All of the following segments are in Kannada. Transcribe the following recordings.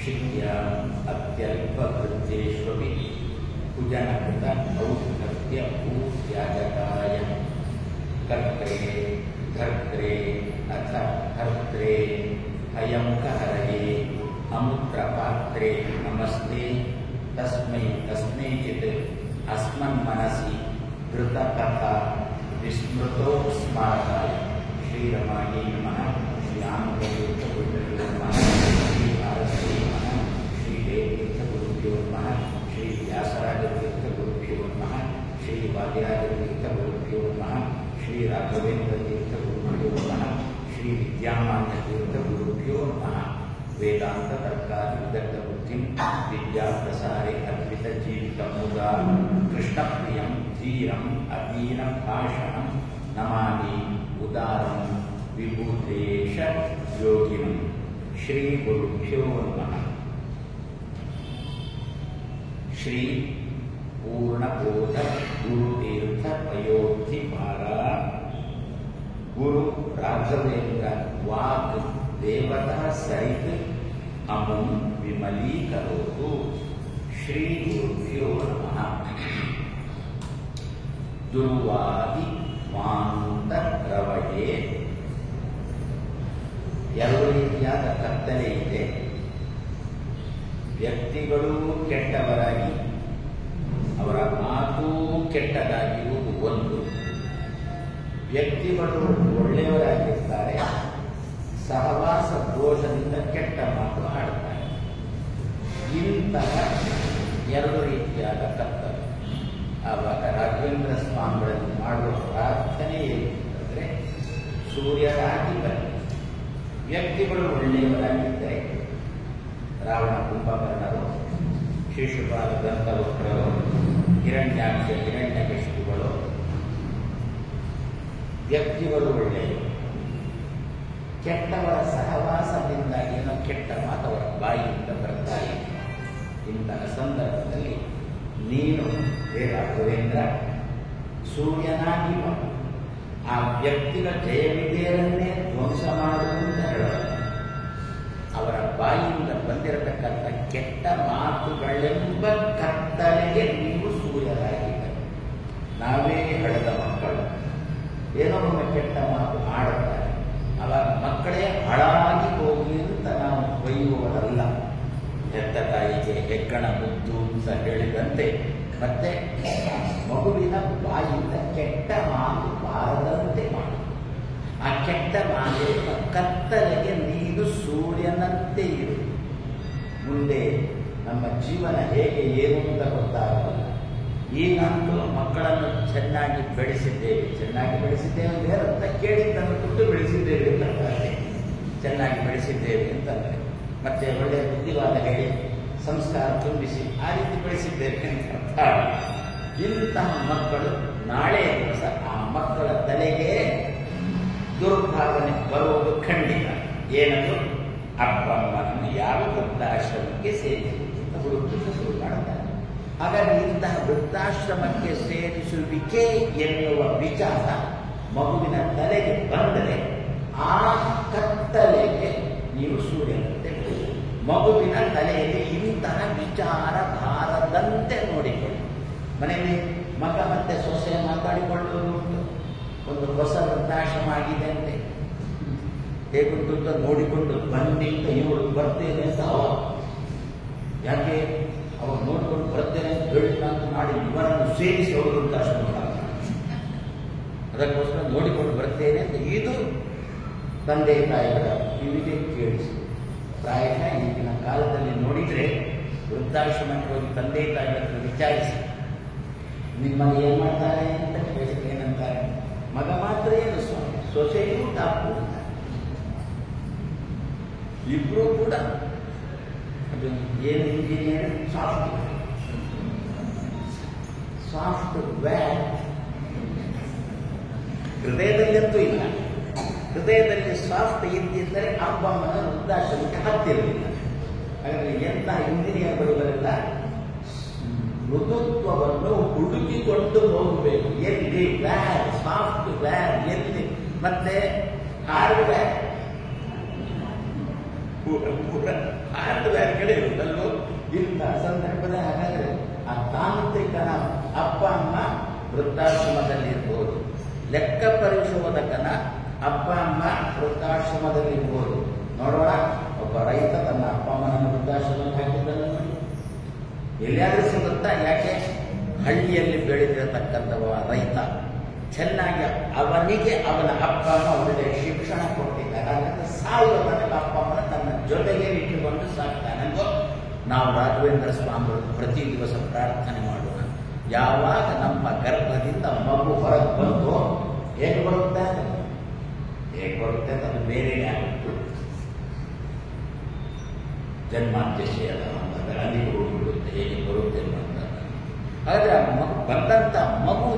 शिष्याम् अत्यल्पवृद्धेष्वपि कुजनकृत औद्धत्य भूत्यागताय कर्त्रे धर्त्रे अथ हर्त्रे अयंकहरये अमुत्रपात्रे नमस्ते तस्मै कस्मैचित् अस्मन्मनसि धृतकथा विस्मृतो स्मारकाय श्रीरमायै नमः श्री आनन्दतीर्थगुरुभ्यो नमः श्री भारती नमः श्री देवतीर्थगुरुभ्यो नमः श्री व्यासराजतीर्थगुरुभ्यो नमः श्री वादिराजतीर्थगुरुभ्यो नमः श्री राघवेन्द्रतीर्थगुरुभ्यो नमः श्री विद्यामान्यतीर्थगुरुभ्यो नमः वेदांत तर्कादिदत्तबुद्धिं विद्याप्रसारे अद्वितजीवितमुदा कृष्णप्रियं धीरम् अदीनभाषणं नमामि उदारं विभूतेश योगिनं श्रीगुरुभ्यो नमः। श्री पूर्णबोध गुरुतीर्थ पयोधिपारा गुरु राघवेन्द्र वाक् देवता सहित अमुं विमलीकरोतु। श्री गुरुभ्यो नमः। दुर्वादि वान्तरवये ಎರಡು ರೀತಿಯಾದ ಕತ್ತಲೆ ಇದೆ. ವ್ಯಕ್ತಿಗಳು ಕೆಟ್ಟವರಾಗಿ ಅವರ ಮಾತು ಕೆಟ್ಟದಾಗಿರುವುದು ಒಂದು, ವ್ಯಕ್ತಿಗಳು ಒಳ್ಳೆಯವರಾಗಿರ್ತಾರೆ, ಸಹವಾಸ ದೋಷದಿಂದ ಕೆಟ್ಟ ಮಾತು ಆಡ್ತಾರೆ. ಇಂತಹ ಎರಡು ರೀತಿಯಾದ ಕತ್ತಲೆ. ಆವಾಗ ರಾಘವೇಂದ್ರ ಸ್ವಾಮಿಗಳನ್ನು ಮಾಡುವ ಪ್ರಾರ್ಥನೆ ಏನೆಂದರೆ, ಸೂರ್ಯರಾಗಿ ಬನ್ನಿ. ವ್ಯಕ್ತಿಗಳು ಒಳ್ಳೆಯವರಾಗಿದ್ದರೆ ರಾವಣ ಕುಂಭಕರ್ಣರು, ಶಿಶುಪಾಲ ದಂತವಕ್ರರು, ಹಿರಣ್ಯಾಕ್ಷ ಹಿರಣ್ಯಕಶಿಪುಗಳು, ವ್ಯಕ್ತಿಗಳು ಒಳ್ಳೆಯವರು. ಕೆಟ್ಟವರ ಸಹವಾಸದಿಂದ ಏನೋ ಕೆಟ್ಟ ಮಾತವರ ಬಾಯಿಯಿಂದ ಬರ್ತಾ ಇದೆ. ಇಂತಹ ಸಂದರ್ಭದಲ್ಲಿ ನೀನು ರಾಘವೇಂದ್ರ ಸೂರ್ಯನಾಗಿ ಆ ವ್ಯಕ್ತಿಗಳ ಜಯವಿದೆಯನ್ನೇ ಧ್ವಂಸ ಮಾಡುವಂತ ಹೇಳೋದು. ಅವರ ಬಾಯಿಯಿಂದ ಬಂದಿರತಕ್ಕಂಥ ಕೆಟ್ಟ ಮಾತುಗಳೆಂಬ ಕತ್ತಲೆಗೆ ನೀವು ಸೂರ್ಯರಾಗಿದ್ದರೆ. ನಾವೇ ಹಳೆದ ಮಕ್ಕಳು ಏನೋ ಒಂದು ಕೆಟ್ಟ ಮಾತು ಆಡುತ್ತಾರೆ, ಅವಾಗ ಮಕ್ಕಳೇ ಹಾಳಾಗಿ ಹೋಗಿ ಅಂತ ನಾವು ಬೈಯುವವರಲ್ಲ. ಹೆತ್ತ ತಾಯಿಗೆ ಹೆಗ್ಗಣ ಮುದ್ದು ಅಂತ ಹೇಳಿದಂತೆ ಮತ್ತೆ ಮಗುವಿನ ಬಾಯಿಂದ ಕೆಟ್ಟ ಮಾತು ಬಾರದಂತೆ ಮಾಡಿ. ಆ ಕೆಟ್ಟ ಮಾತಿನ ಕತ್ತಲೆಗೆ ನೀನು ಸೂರ್ಯನಂತೆ ಇರು. ಮುಂದೆ ನಮ್ಮ ಜೀವನ ಹೇಗೆ ಏನು ಅಂತ ಗೊತ್ತಾಗಲ್ಲ. ಈಗಂತೂ ಮಕ್ಕಳನ್ನು ಚೆನ್ನಾಗಿ ಬೆಳೆಸಿದ್ದೇವೆ ಅಂತ ಕೇಳಿದ್ದನ್ನು ಕೊಟ್ಟು ಬೆಳೆಸಿದ್ದೇವೆ ಅಂತಂದರೆ, ಚೆನ್ನಾಗಿ ಬೆಳೆಸಿದ್ದೇವೆ ಅಂತಂದರೆ, ಮತ್ತೆ ಒಳ್ಳೆಯ ಬುದ್ಧಿವಾದ ಹೇಳಿ ಸಂಸ್ಕಾರ ತುಂಬಿಸಿ ಆ ರೀತಿ ಬೆಳೆಸಿದ್ದೇವೆ ಅಂತ ಅರ್ಥ. ಇಂತಹ ಮಕ್ಕಳು ನಾಳೆ ದಿವಸ ಆ ಮಕ್ಕಳ ತಲೆಗೆ ದುರ್ಭಾವನೆ ಬರುವುದು ಖಂಡಿತ. ಏನದು? ಅಪ್ಪಮ್ಮನನ್ನು ಯಾವ ವೃದ್ಧಾಶ್ರಮಕ್ಕೆ ಸೇರಿಸುವಂತ ಹುಡುಕಲು ಶುರು ಮಾಡುತ್ತಾರೆ. ಹಾಗಾಗಿ ಇಂತಹ ವೃದ್ಧಾಶ್ರಮಕ್ಕೆ ಸೇರಿಸುವಿಕೆ ಎನ್ನುವ ವಿಚಾರ ಮಗುವಿನ ತಲೆಗೆ ಬಂದರೆ ಆ ಕತ್ತಲೆಗೆ ನೀವು ಸೂರ್ಯನಂತೆ ಮಗುವಿನ ತಲೆಯಲ್ಲಿ ಇಂತಹ ವಿಚಾರ ಬಾರದಂತೆ ನೋಡಿಕೊಳ್ಳಿ. ಮನೆಯಲ್ಲಿ ಮಗ ಮತ್ತೆ ಸೊಸೆ ಮಾತಾಡಿಕೊಳ್ಳುವುದು ಉಂಟು. ಒಂದು ಹೊಸ ವೃದ್ಧಾಶ್ರಮ ಆಗಿದೆ ಅಂತೆ, ಹೇಗುಂಟು ಅಂತ ನೋಡಿಕೊಂಡು ಬನ್ನಿ ಅಂತ ಇವಳು ಬರ್ತೇನೆ ಅಂತ ಯಾಕೆ ಅವ್ರು ನೋಡಿಕೊಂಡು ಬರ್ತೇನೆ ಅಂತ ಹೇಳಿದ ಅಂತ ಮಾಡಿ ಇವರನ್ನು ಸೇರಿಸಿ ಅವರು ವೃದ್ಧಾಶ್ರಮ ಅದಕ್ಕೋಸ್ಕರ ನೋಡಿಕೊಂಡು ಬರ್ತೇನೆ ಅಂತ ಇದು ತಂದೆ ತಾಯಿಗಳ ಕಿವಿಗೆ ಕೇಳಿಸಿ. ಪ್ರಾಯಃ ಈಗಿನ ಕಾಲದಲ್ಲಿ ನೋಡಿದರೆ ವೃದ್ಧಾಶ್ರಮಕ್ಕೆ ಹೋಗಿ ತಂದೆ ತಾಯಿಗಳ ವಿಚಾರಿಸಿ ನಿಮ್ಮನ್ನು ಏನು ಮಾಡ್ತಾರೆ ಅಂತ ಕೇಳಿಸಿ ಏನಂತಾರೆ, ಮಗ ಮಾತ್ರ ಏನು ಸ್ವಾಮಿ, ಸೊಸೆಯೂ ಟಾಪು ಇಬ್ರು ಕೂಡ ಏನು ಇಂಜಿನಿಯರ್, ಸಾಫ್ಟ್ವೇರ್ ಹೃದಯದಲ್ಲಂತೂ ಇಲ್ಲ. ಹೃದಯದಲ್ಲಿ ಸಾಫ್ಟ್ ಇದ್ದಿದ್ದರೆ ಅಪ್ಪಮ್ಮನ ವೃದ್ಧಾಶ್ರಮಕ್ಕೆ ಹತ್ತಿರಲಿಲ್ಲ. ಹಾಗಾದ್ರೆ ಎಂತಹ ಇಂಜಿನಿಯರ್ಗಳೆಲ್ಲ ಮೃದುತ್ವವನ್ನು ಹುಡುಕಿಕೊಂಡು ಹೋಗಬೇಕು. ಎಲ್ಲಿ ವ್ಯಾರ್, ಸಾಫ್ಟ್ವೇರ್ ಎಲ್ಲಿ, ಮತ್ತೆ ಹಾರ್ಡ್ವೇರ್ ಹಾರ್ಡ್ವೇರ್ ಕಡೆ ಇರುತ್ತಲ್ಲೋ. ಇಂಥ ಸಂದರ್ಭದ ಹಾಗಾದರೆ ಆ ತಾಂತ್ರಿಕನ ಅಪ್ಪ ಅಮ್ಮ ವೃದ್ಧಾಶ್ರಮದಲ್ಲಿರ್ಬೋದು, ಲೆಕ್ಕ ಪರಿಶೋಧಕನ ಅಪ್ಪ ಅಮ್ಮ ವೃದ್ಧಾಶ್ರಮದಲ್ಲಿರ್ಬೋದು. ನೋಡೋಣ, ಒಬ್ಬ ರೈತ ತನ್ನ ಅಪ್ಪ ಅಮ್ಮನನ್ನು ವೃದ್ಧಾಶ್ರಮಕ್ಕೆ ಹಾಕಿದ್ದಲ್ಲ ನೋಡಿ. ಎಲ್ಲಿಯಾದ್ರೂ ಸಿಗುತ್ತಾ? ಯಾಕೆ? ಹಳ್ಳಿಯಲ್ಲಿ ಬೆಳೆದಿರತಕ್ಕಂಥವ ರೈತ ಚೆನ್ನಾಗಿ ಅವನಿಗೆ ಅವನ ಅಪ್ಪ ಅಮ್ಮ ಒಳ್ಳೆಯ ಶಿಕ್ಷಣ ಕೊಟ್ಟಿದ್ದಾರೆ. ಅದರಿಂದ ಸಾಯುವ ತನಕ ಅಪ್ಪ ಅಮ್ಮನ ತನ್ನ ಜೊತೆಗೆ ಇಟ್ಟುಕೊಂಡು ಸಾಕ್ತಾನೆ. ನಾವು ರಾಘವೇಂದ್ರ ಸ್ವಾಮಿಗಳು ಪ್ರತಿ ದಿವಸ ಪ್ರಾರ್ಥನೆ ಮಾಡೋಣ. ಯಾವಾಗ ನಮ್ಮ ಗರ್ಭದಿಂದ ಮಗು ಹೊರಗೆ ಬಂದು ಹೇಗೆ ಬರುತ್ತೆ ಅದು ಬೇರೆ ಆಗುತ್ತೆ. ಜನ್ಮಾಧ್ಯಕ್ಷೆ ಅಲ್ಲ ಅಂತಂದ್ರೆ ಅಲ್ಲಿಗೆ ಹೋಗಿಬಿಡುತ್ತೆ. ಹೇಗೆ ಬರುತ್ತೆ ಅಂತ ಹಾಗಾದ್ರೆ ಆ ಮಗು ಬಂದಂತ ಮಗು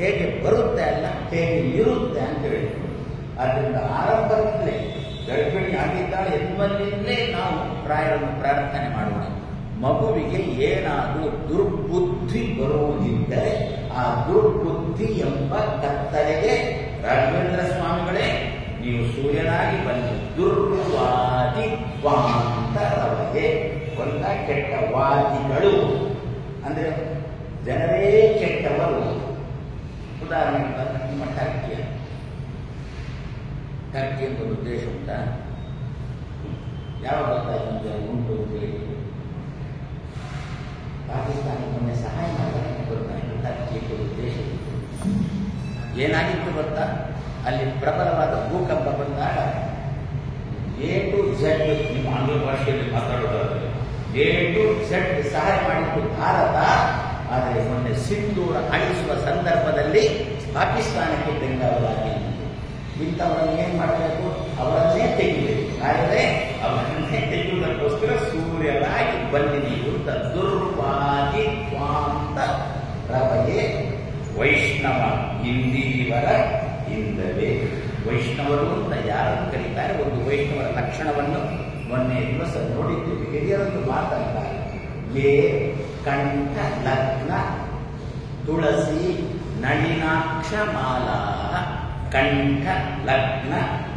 ಹೇಗೆ ಬರುತ್ತೆ ಅಲ್ಲ, ಹೇಗೆ ಇರುತ್ತೆ ಅಂತ ಹೇಳಿದ್ರು. ಆದ್ದರಿಂದ ಆರಂಭದಿಂದಲೇ ಗರ್ಭಿಣಿ ಆಗಿದ್ದಾಳೆ ಎನ್ನುವಲ್ಲಿಂದಲೇ ನಾವು ಪ್ರಾಯವನ್ನು ಪ್ರಾರ್ಥನೆ ಮಾಡೋಣ. ಮಗುವಿಗೆ ಏನಾದರೂ ದುರ್ಬುದ್ಧಿ ಬರುವುದಿದ್ದರೆ ಆ ದುರ್ಬುದ್ಧಿ ಎಂಬ ಕತ್ತಲೆಗೆ ರಾಘವೇಂದ್ರ ಸ್ವಾಮಿಗಳೇ ನೀವು ಸೂರ್ಯನಾಗಿ ಬನ್ನಿ. ದುರ್ವಾದಿ ವಾಂತರವಗೆ ಒಂದ ಕೆಟ್ಟ ವಾದಿಗಳು ಅಂದ್ರೆ ಜನರೇ ಕೆಟ್ಟವರು. ಉದಾಹರಣೆಗೆ ನಿಮ್ಮ ಟರ್ಕಿ ಎಂಬ ಉದ್ದೇಶ ಉಂಟಾ? ಯಾವ ಗೊತ್ತಾಯ್ತು ನಮಗೆ ಉಂಟು ಅಂತ ಹೇಳಿ ಪಾಕಿಸ್ತಾನಕ್ಕೆ ಮೊನ್ನೆ ಸಹಾಯ ಮಾಡೋದಕ್ಕೆ ಗೊತ್ತಾಯಿತು. ಟರ್ಕಿ ಎಂಬ ಉದ್ದೇಶ ಇತ್ತು. ಏನಾಗಿತ್ತು ಗೊತ್ತಾ? ಅಲ್ಲಿ ಪ್ರಬಲವಾದ ಭೂಕಂಪ ಬಂದಾಗ A to Z, ನಿಮ್ಮ ಆಂಗ್ಲ ಭಾಷೆಯಲ್ಲಿ ಮಾತಾಡೋದಾದ್ರೆ A to Z ಸಹಾಯ ಮಾಡಿದ್ದು ಭಾರತ. ಆದರೆ ಮೊನ್ನೆ ಸಿಂಧೂರ ಅಳಿಸುವ ಸಂದರ್ಭದಲ್ಲಿ ಪಾಕಿಸ್ತಾನಕ್ಕೆ ಬೆಂಗಾವಲಾಗಿ ಇಂಥವರನ್ನು ಏನ್ ಮಾಡಬೇಕು? ಅವರನ್ನೇ ತೆಗಿಬೇಕು. ಆದರೆ ಅವರನ್ನೇ ತೆಗೆಯುವುದಕ್ಕೋಸ್ಕರ ಸೂರ್ಯನಾಗಿ ಬನ್ನಿ ನೀವು ದುರ್ವಾದಿ ಸ್ವಾಂತ ರವಯೇ ವೈಷ್ಣವ ಇಂದೀವರ ಇಂದವೇ. ವೈಷ್ಣವರು ಅಂತ ಯಾರನ್ನು ಕರೀತಾರೆ? ಒಂದು ವೈಷ್ಣವರ ಲಕ್ಷಣವನ್ನು ಮೊನ್ನೆ ದಿವಸ ನೋಡಿದ್ದೀವಿ. ಹಿರಿಯರೊಂದು ಮಾತಾಡ್ತಾರೆ. ಯೇ ಕಂಠ ಲಗ್ನ ತುಳಸಿ ನಳಿನಾಕ್ಷ ಮಾಲಾ. ಕಂಠ ಲಗ್ನ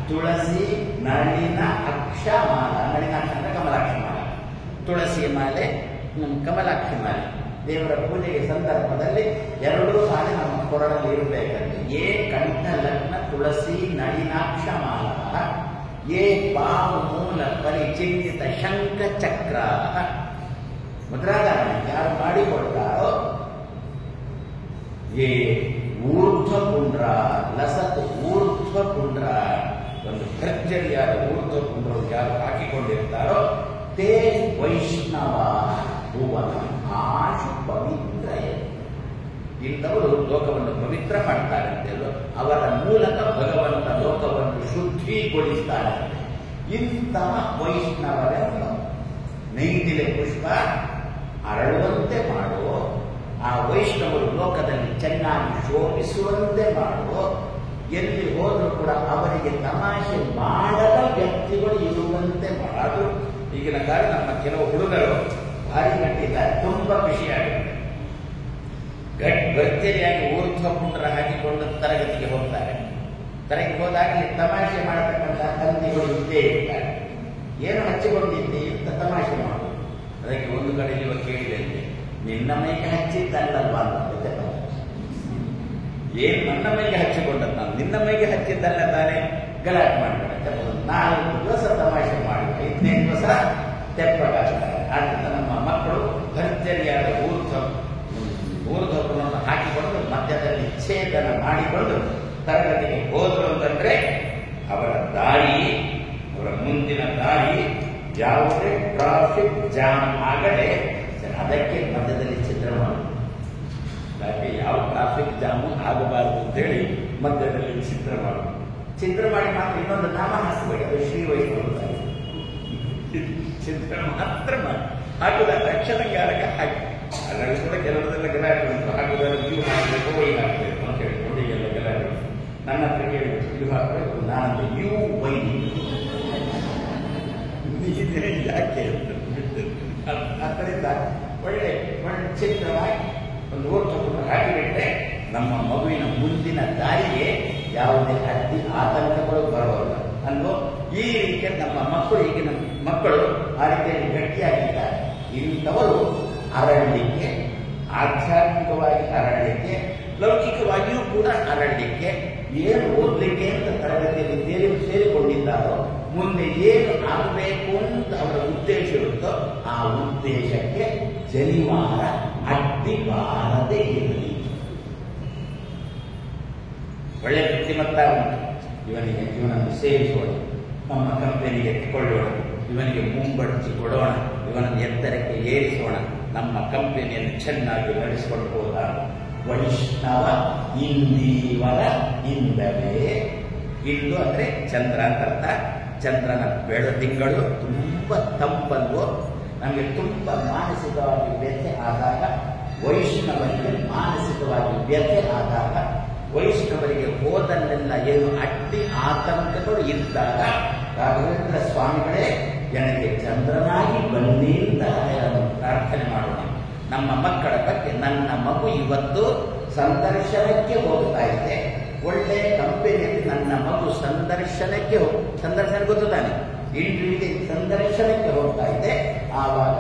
ತುಳಸಿ ನಳಿನ ಅಕ್ಷ ಮಾಲ. ನಳಿನಾಕ್ಷ ಅಂದ್ರೆ ಕಮಲಾಕ್ಷ ಮಾಲ, ತುಳಸಿ ಮಾಲೆ ಕಮಲಾಕ್ಷಿ ಮಾಲೆ. ದೇವರ ಪೂಜೆಗೆ ಸಂದರ್ಭದಲ್ಲಿ ಎರಡೂ ಸಾಲಿ ನಮ್ಮ ಕೊರಳಲ್ಲಿ ಇರಬೇಕಂತೆ. ಏ ಕಂಠ ಲಗ್ನ ತುಳಸಿ ನಳಿನಾಕ್ಷ ಮಾಲ. ಏ ಪಾವು ಮೂಲ ಪರಿಚಿನ್ನಿತ ಶಂಖ ಚಕ್ರ. ಮುದ್ರಾಧಾರಣೆ ಯಾರು ಮಾಡಿಕೊಡ್ತಾರೋ ಏ ಊರ್ಧ್ವ ಪುಂಡ್ರ ಲಸತ್ ಊರ್ಧ್ವ ಪುಂಡ್ರ, ಒಂದು ಭರ್ಜರಿಯಾದ ಊರ್ಧ್ವ ಪುಂಡ್ರವು ಯಾರು ಹಾಕಿಕೊಂಡಿರ್ತಾರೋ ತೇ ವೈಷ್ಣವ ಭುವನ ಆಶು ಪವಿತ್ರ. ಇಂಥವರು ಲೋಕವನ್ನು ಪವಿತ್ರ ಮಾಡ್ತಾರಂತೆ. ಅವರ ಮೂಲಕ ಭಗವಂತ ಲೋಕವನ್ನು ಶುದ್ಧೀಗೊಳಿಸ್ತಾರಂತೆ. ಇಂತಹ ವೈಷ್ಣವರನ್ನು ನೈದಿಲೆ ಪುಷ್ಪ ಅರಳುವಂತೆ ಮಾಡೋ, ಆ ವೈಷ್ಣವರು ಲೋಕದಲ್ಲಿ ಚೆನ್ನಾಗಿ ಶೋಭಿಸುವಂತೆ ಮಾಡೋ, ಎಲ್ಲಿ ಹೋದರೂ ಕೂಡ ಅವರಿಗೆ ತಮಾಷೆ ಮಾಡದ ವ್ಯಕ್ತಿಗಳು ಇರುವಂತೆ ಮಾಡು. ಈಗಿನ ಕಾಲ ನಮ್ಮ ಕೆಲವು ಹುಡುಗರು ಭಾರಿ ಗಟ್ಟಿದ್ದಾರೆ, ತುಂಬಾ ಖುಷಿಯಾಗುತ್ತೆ. ಭರ್ಜರಿಯಾಗಿ ಊರ್ಧ್ವ ಪುಂಡ್ರ ಹಾಕಿಕೊಂಡು ತರಗತಿಗೆ ಹೋಗ್ತಾರೆ. ತರಗತಿಗೆ ಹೋದಾಗ ಇಲ್ಲಿ ತಮಾಷೆ ಮಾಡತಕ್ಕಂಥ ತಂದೆಗಳು ಇದ್ದೇ ಇರ್ತಾರೆ. ಏನು ಹಚ್ಚಿಕೊಂಡಿದ್ದೆ ಅಂತ ತಮಾಷೆ ಮಾಡು. ಅದಕ್ಕೆ ಒಂದು ಕಡೆ ಇರುವ ಕೇಳಿದೆ, ನಿನ್ನ ಮೈಗೆ ಹಚ್ಚಿದ್ದಲ್ಲಲ್ವಾ ಅಂತ. ಏನ್ ನನ್ನ ಮೈಗೆ ಹಚ್ಚಿಕೊಂಡದ್ದು? ನಾನು ನಿನ್ನ ಮೈಗೆ ಹಚ್ಚಿದ್ದಲ್ಲ ತಾನೆ. ಗಲಾಟೆ ಮಾಡ್ತಾರೆ. 4 ದಿವಸ ತಮಾಷೆ ಮಾಡಿ 5ನೇ ದಿವಸ ತೆಪ್ಪಗಾಗ್ತಾರೆ. ಆದ್ದರಿಂದ ನಮ್ಮ ಮಕ್ಕಳು ಭರ್ಜರಿಯಾದ ಊರ್ಧ್ವವನ್ನು ಹಾಕಿಕೊಂಡು ಮಧ್ಯದಲ್ಲಿ ಛೇದನ ಮಾಡಿಕೊಂಡು ತರಗತಿಗೆ ಹೋದ್ರು ಅಂತಂದ್ರೆ ಅವರ ದಾರಿ, ಅವರ ಮುಂದಿನ ದಾರಿ ಯಾವುದೇ ಟ್ರಾಫಿಕ್ ಜಾಮ್ ಆಗದೆ ಅದಕ್ಕೆ ಮಧ್ಯದಲ್ಲಿ ಚಿತ್ರ ಮಾಡುದು. ಯಾಕೆ ಯಾವ ಟ್ರಾಫಿಕ್ ಜಾಮು ಆಗಬಾರದು ಅಂತೇಳಿ ಮಧ್ಯದಲ್ಲಿ ಚಿತ್ರ ಮಾಡುದು. ಚಿತ್ರ ಮಾಡಿ ಮಾತ್ರ ಇನ್ನೊಂದು ನಾಮ ಹಾಕಬೇಡಿ, ಅದು ಶ್ರೀ ವೈಷ್ಣವ ಚಿತ್ರ ಮಾತ್ರ ಮಾಡಿ ಹಾಕುದ ಅಕ್ಷರಗಾರಕ್ಕೆ ಹಾಕಿ. ಅದರಲ್ಲಿ ಕೂಡ ಕೆಲವರೆಲ್ಲ ಗಲಾಟೆ ಉಂಟು. ಹಾಕುದಾದ್ರೆ ನೀವು ಹಾಕಬೇಕು, ವೈ ಹಾಕಬೇಕು ಅಂತ ಹೇಳಿ ನೋಡಿ ಎಲ್ಲ ಗಲಾಟೆ. ನನ್ನ ಹತ್ರ ಕೇಳಿದ್ರು ನೀವು ಹಾಕಬೇಕು, ನಾನಂದ್ರೆ ಯು ವೈ ಯಾಕೆ ಆದ್ದರಿಂದ ಒಳ್ಳೆ ಚಿತ್ರವಾಗಿ ಒಂದು ಊರ್ಧ್ವವನ್ನು ಹಾಕಿಬಿಟ್ರೆ ನಮ್ಮ ಮಗುವಿನ ಮುಂದಿನ ದಾರಿಗೆ ಯಾವುದೇ ಅಡ್ಡಿ ಆತಂಕಗಳು ಬರೋಲ್ಲ ಅಲ್ವೋ. ಈ ರೀತಿಯ ನಮ್ಮ ಮಕ್ಕಳು ಈಗಿನ ಮಕ್ಕಳು ಆ ರೀತಿಯಲ್ಲಿ ಗಟ್ಟಿಯಾಗಿದ್ದಾರೆ. ಇಂಥವರು ಅರಳಲಿಕ್ಕೆ, ಆಧ್ಯಾತ್ಮಿಕವಾಗಿ ಅರಳಲಿಕ್ಕೆ, ಲೌಕಿಕವಾಗಿಯೂ ಕೂಡ ಅರಳಲಿಕ್ಕೆ, ಏನು ಓದಲಿಕ್ಕೆ ಅಂತ ತರಗತಿಯಲ್ಲಿ ಸೇರಿಕೊಂಡಿದ್ದಾರೋ ಮುಂದೆ ಏನು ಆಗಬೇಕು ಅಂತ ಅವರ ಉದ್ದೇಶ ಇರುತ್ತೋ ಆ ಉದ್ದೇಶಕ್ಕೆ ಜನಿವಾರ ಅಡ್ಡಿ ಬಾರದೆ ಇರಲಿ. ಒಳ್ಳೆ ಬುದ್ಧಿಮತ್ತ ಉಂಟು. ಇವನನ್ನು ಸೇರಿಸೋಣ, ನಮ್ಮ ಕಂಪನಿಗೆ ತಗೊಳ್ಳೋಣ, ಇವನಿಗೆ ಮುಂಬಡಿಸಿ ಕೊಡೋಣ, ಇವನನ್ನು ಎತ್ತರಕ್ಕೆ ಏರಿಸೋಣ, ನಮ್ಮ ಕಂಪನಿಯನ್ನು ಚೆನ್ನಾಗಿ ನಡೆಸಿಕೊಂಡು ಹೋದ. ವೈಷ್ಣವ ಇಂದೀವರ ಇಂದವೇ. ಇಂದು ಅಂದ್ರೆ ಚಂದ್ರ ಅಂತ ಅರ್ಥ. ಚಂದ್ರನ ತಿಂಗಳು ತುಂಬ ತಂಪಲ್ವೋ, ನಮಗೆ ತುಂಬ ಮಾನಸಿಕವಾಗಿ ವ್ಯಥೆ ಆದಾಗ, ವೈಷ್ಣವರಿಗೆ ಮಾನಸಿಕವಾಗಿ ವ್ಯಥೆ ಆದಾಗ, ವೈಷ್ಣವರಿಗೆ ಹೋದಲ್ಲೆಲ್ಲ ಏನು ಅಡ್ಡಿ ಆತಂಕಗಳು ಇದ್ದಾಗ ರಾಘವೇಂದ್ರ ಸ್ವಾಮಿಗಳೇ ನನಗೆ ಚಂದ್ರನಾಗಿ ಬನ್ನಿ ಅಂತ ಪ್ರಾರ್ಥನೆ ಮಾಡೋಣ. ನಮ್ಮ ಮಕ್ಕಳ ಬಗ್ಗೆ, ನನ್ನ ಮಗು ಇವತ್ತು ಸಂದರ್ಶನಕ್ಕೆ ಹೋಗ್ತಾ ಇದೆ, ಒಳ್ಳೆ ಕಂಪನಿಯಲ್ಲಿ ನನ್ನ ಮಗು ಸಂದರ್ಶನ ಗೊತ್ತಾನೆ, ಇಂಟರ್ವ್ಯೂಗೆ ಸಂದರ್ಶನಕ್ಕೆ ಹೋಗ್ತಾ ಇದೆ. ಆವಾಗ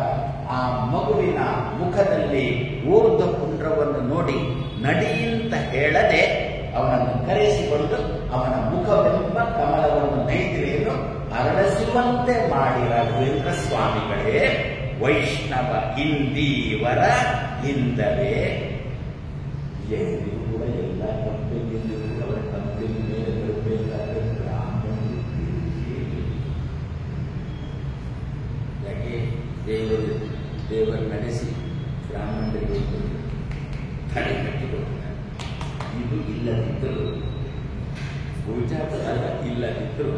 ಆ ಮಗುವಿನ ಮುಖದಲ್ಲಿ ಊರ್ಧ್ವ ಪುಂಡ್ರವನ್ನು ನೋಡಿ ನಡಿಯಿಂದ ಹೇಳದೆ ಅವನನ್ನು ಕರೆಸಿಕೊಂಡು ಅವನ ಮುಖವೆಂಬ ಕಮಲವನ್ನು ನೈತಿರಿಯನ್ನು ಅರಳಿಸುವಂತೆ ಮಾಡಿ ರಾಘವೇಂದ್ರ ಸ್ವಾಮಿಗಳೇ ವೈಷ್ಣವ ಇಂದೀವರ ಇಂದವೇ. ಎಲ್ಲಿಯೂ ಕೂಡ ಎಲ್ಲ ಕಂಪನಿಯಲ್ಲೂ ಕೂಡ ಅವರ ಕಂಪನಿ ಮೇಲೆ ಬರಬೇಕಾದ್ರೆ ಯಾಕೆ ದೇವರು ನಡೆಸಿ ಬ್ರಾಹ್ಮಣರಿಗೆ ತಡೆ ಕಟ್ಟಿಕೊಡ್ತಾರೆ. ಇದು ಇಲ್ಲದಿದ್ದರೂ, ಭೂಜಾತ ಇಲ್ಲದಿದ್ದರೂ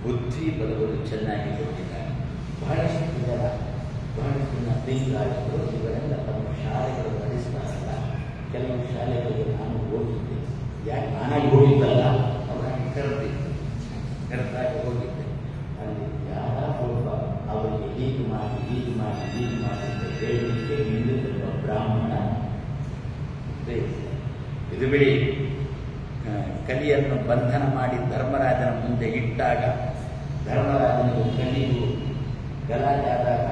ಬುದ್ಧಿ ಬಲಗಳು ಚೆನ್ನಾಗಿ ಕೊಟ್ಟಿದ್ದಾರೆ. ಬಹಳಷ್ಟು ಜನ ಬೆಂಗಾಳಿಗಳು ಇವರೆಲ್ಲ ತಮ್ಮ ಶಾಲೆಗಳು ನಡೆಸ್ತಾರಲ್ಲ. ಕೆಲವು ಶಾಲೆಗಳಿಗೆ ನಾನು ಹೋಗಿದ್ದೆ, ಯಾಕೆ ನಾನಾಗಿ ಹೋಗಿದ್ದಲ್ಲ, ಅವರಾಗಿ ಕರೆದಾಗಿ ಹೋಗಿದ್ದೆ. ಅಲ್ಲಿ ಯಾರ ಒಬ್ಬ ಅವರಿಗೆ ಹೀಗೆ ಮಾಡಿ ಅಂತ ಹೇಳಲಿಕ್ಕೆ ಹಿಂದಿರುವ ಬ್ರಾಹ್ಮಣ ಇದು ಬಿಡಿ. ಕಲಿಯನ್ನು ಬಂಧನ ಮಾಡಿ ಧರ್ಮರಾಜನ ಮುಂದೆ ಇಟ್ಟಾಗ ಧರ್ಮರಾಜನಿಗೂ ಕಲಿಗೂ ಗಲಾಟೆ ಆದಾಗ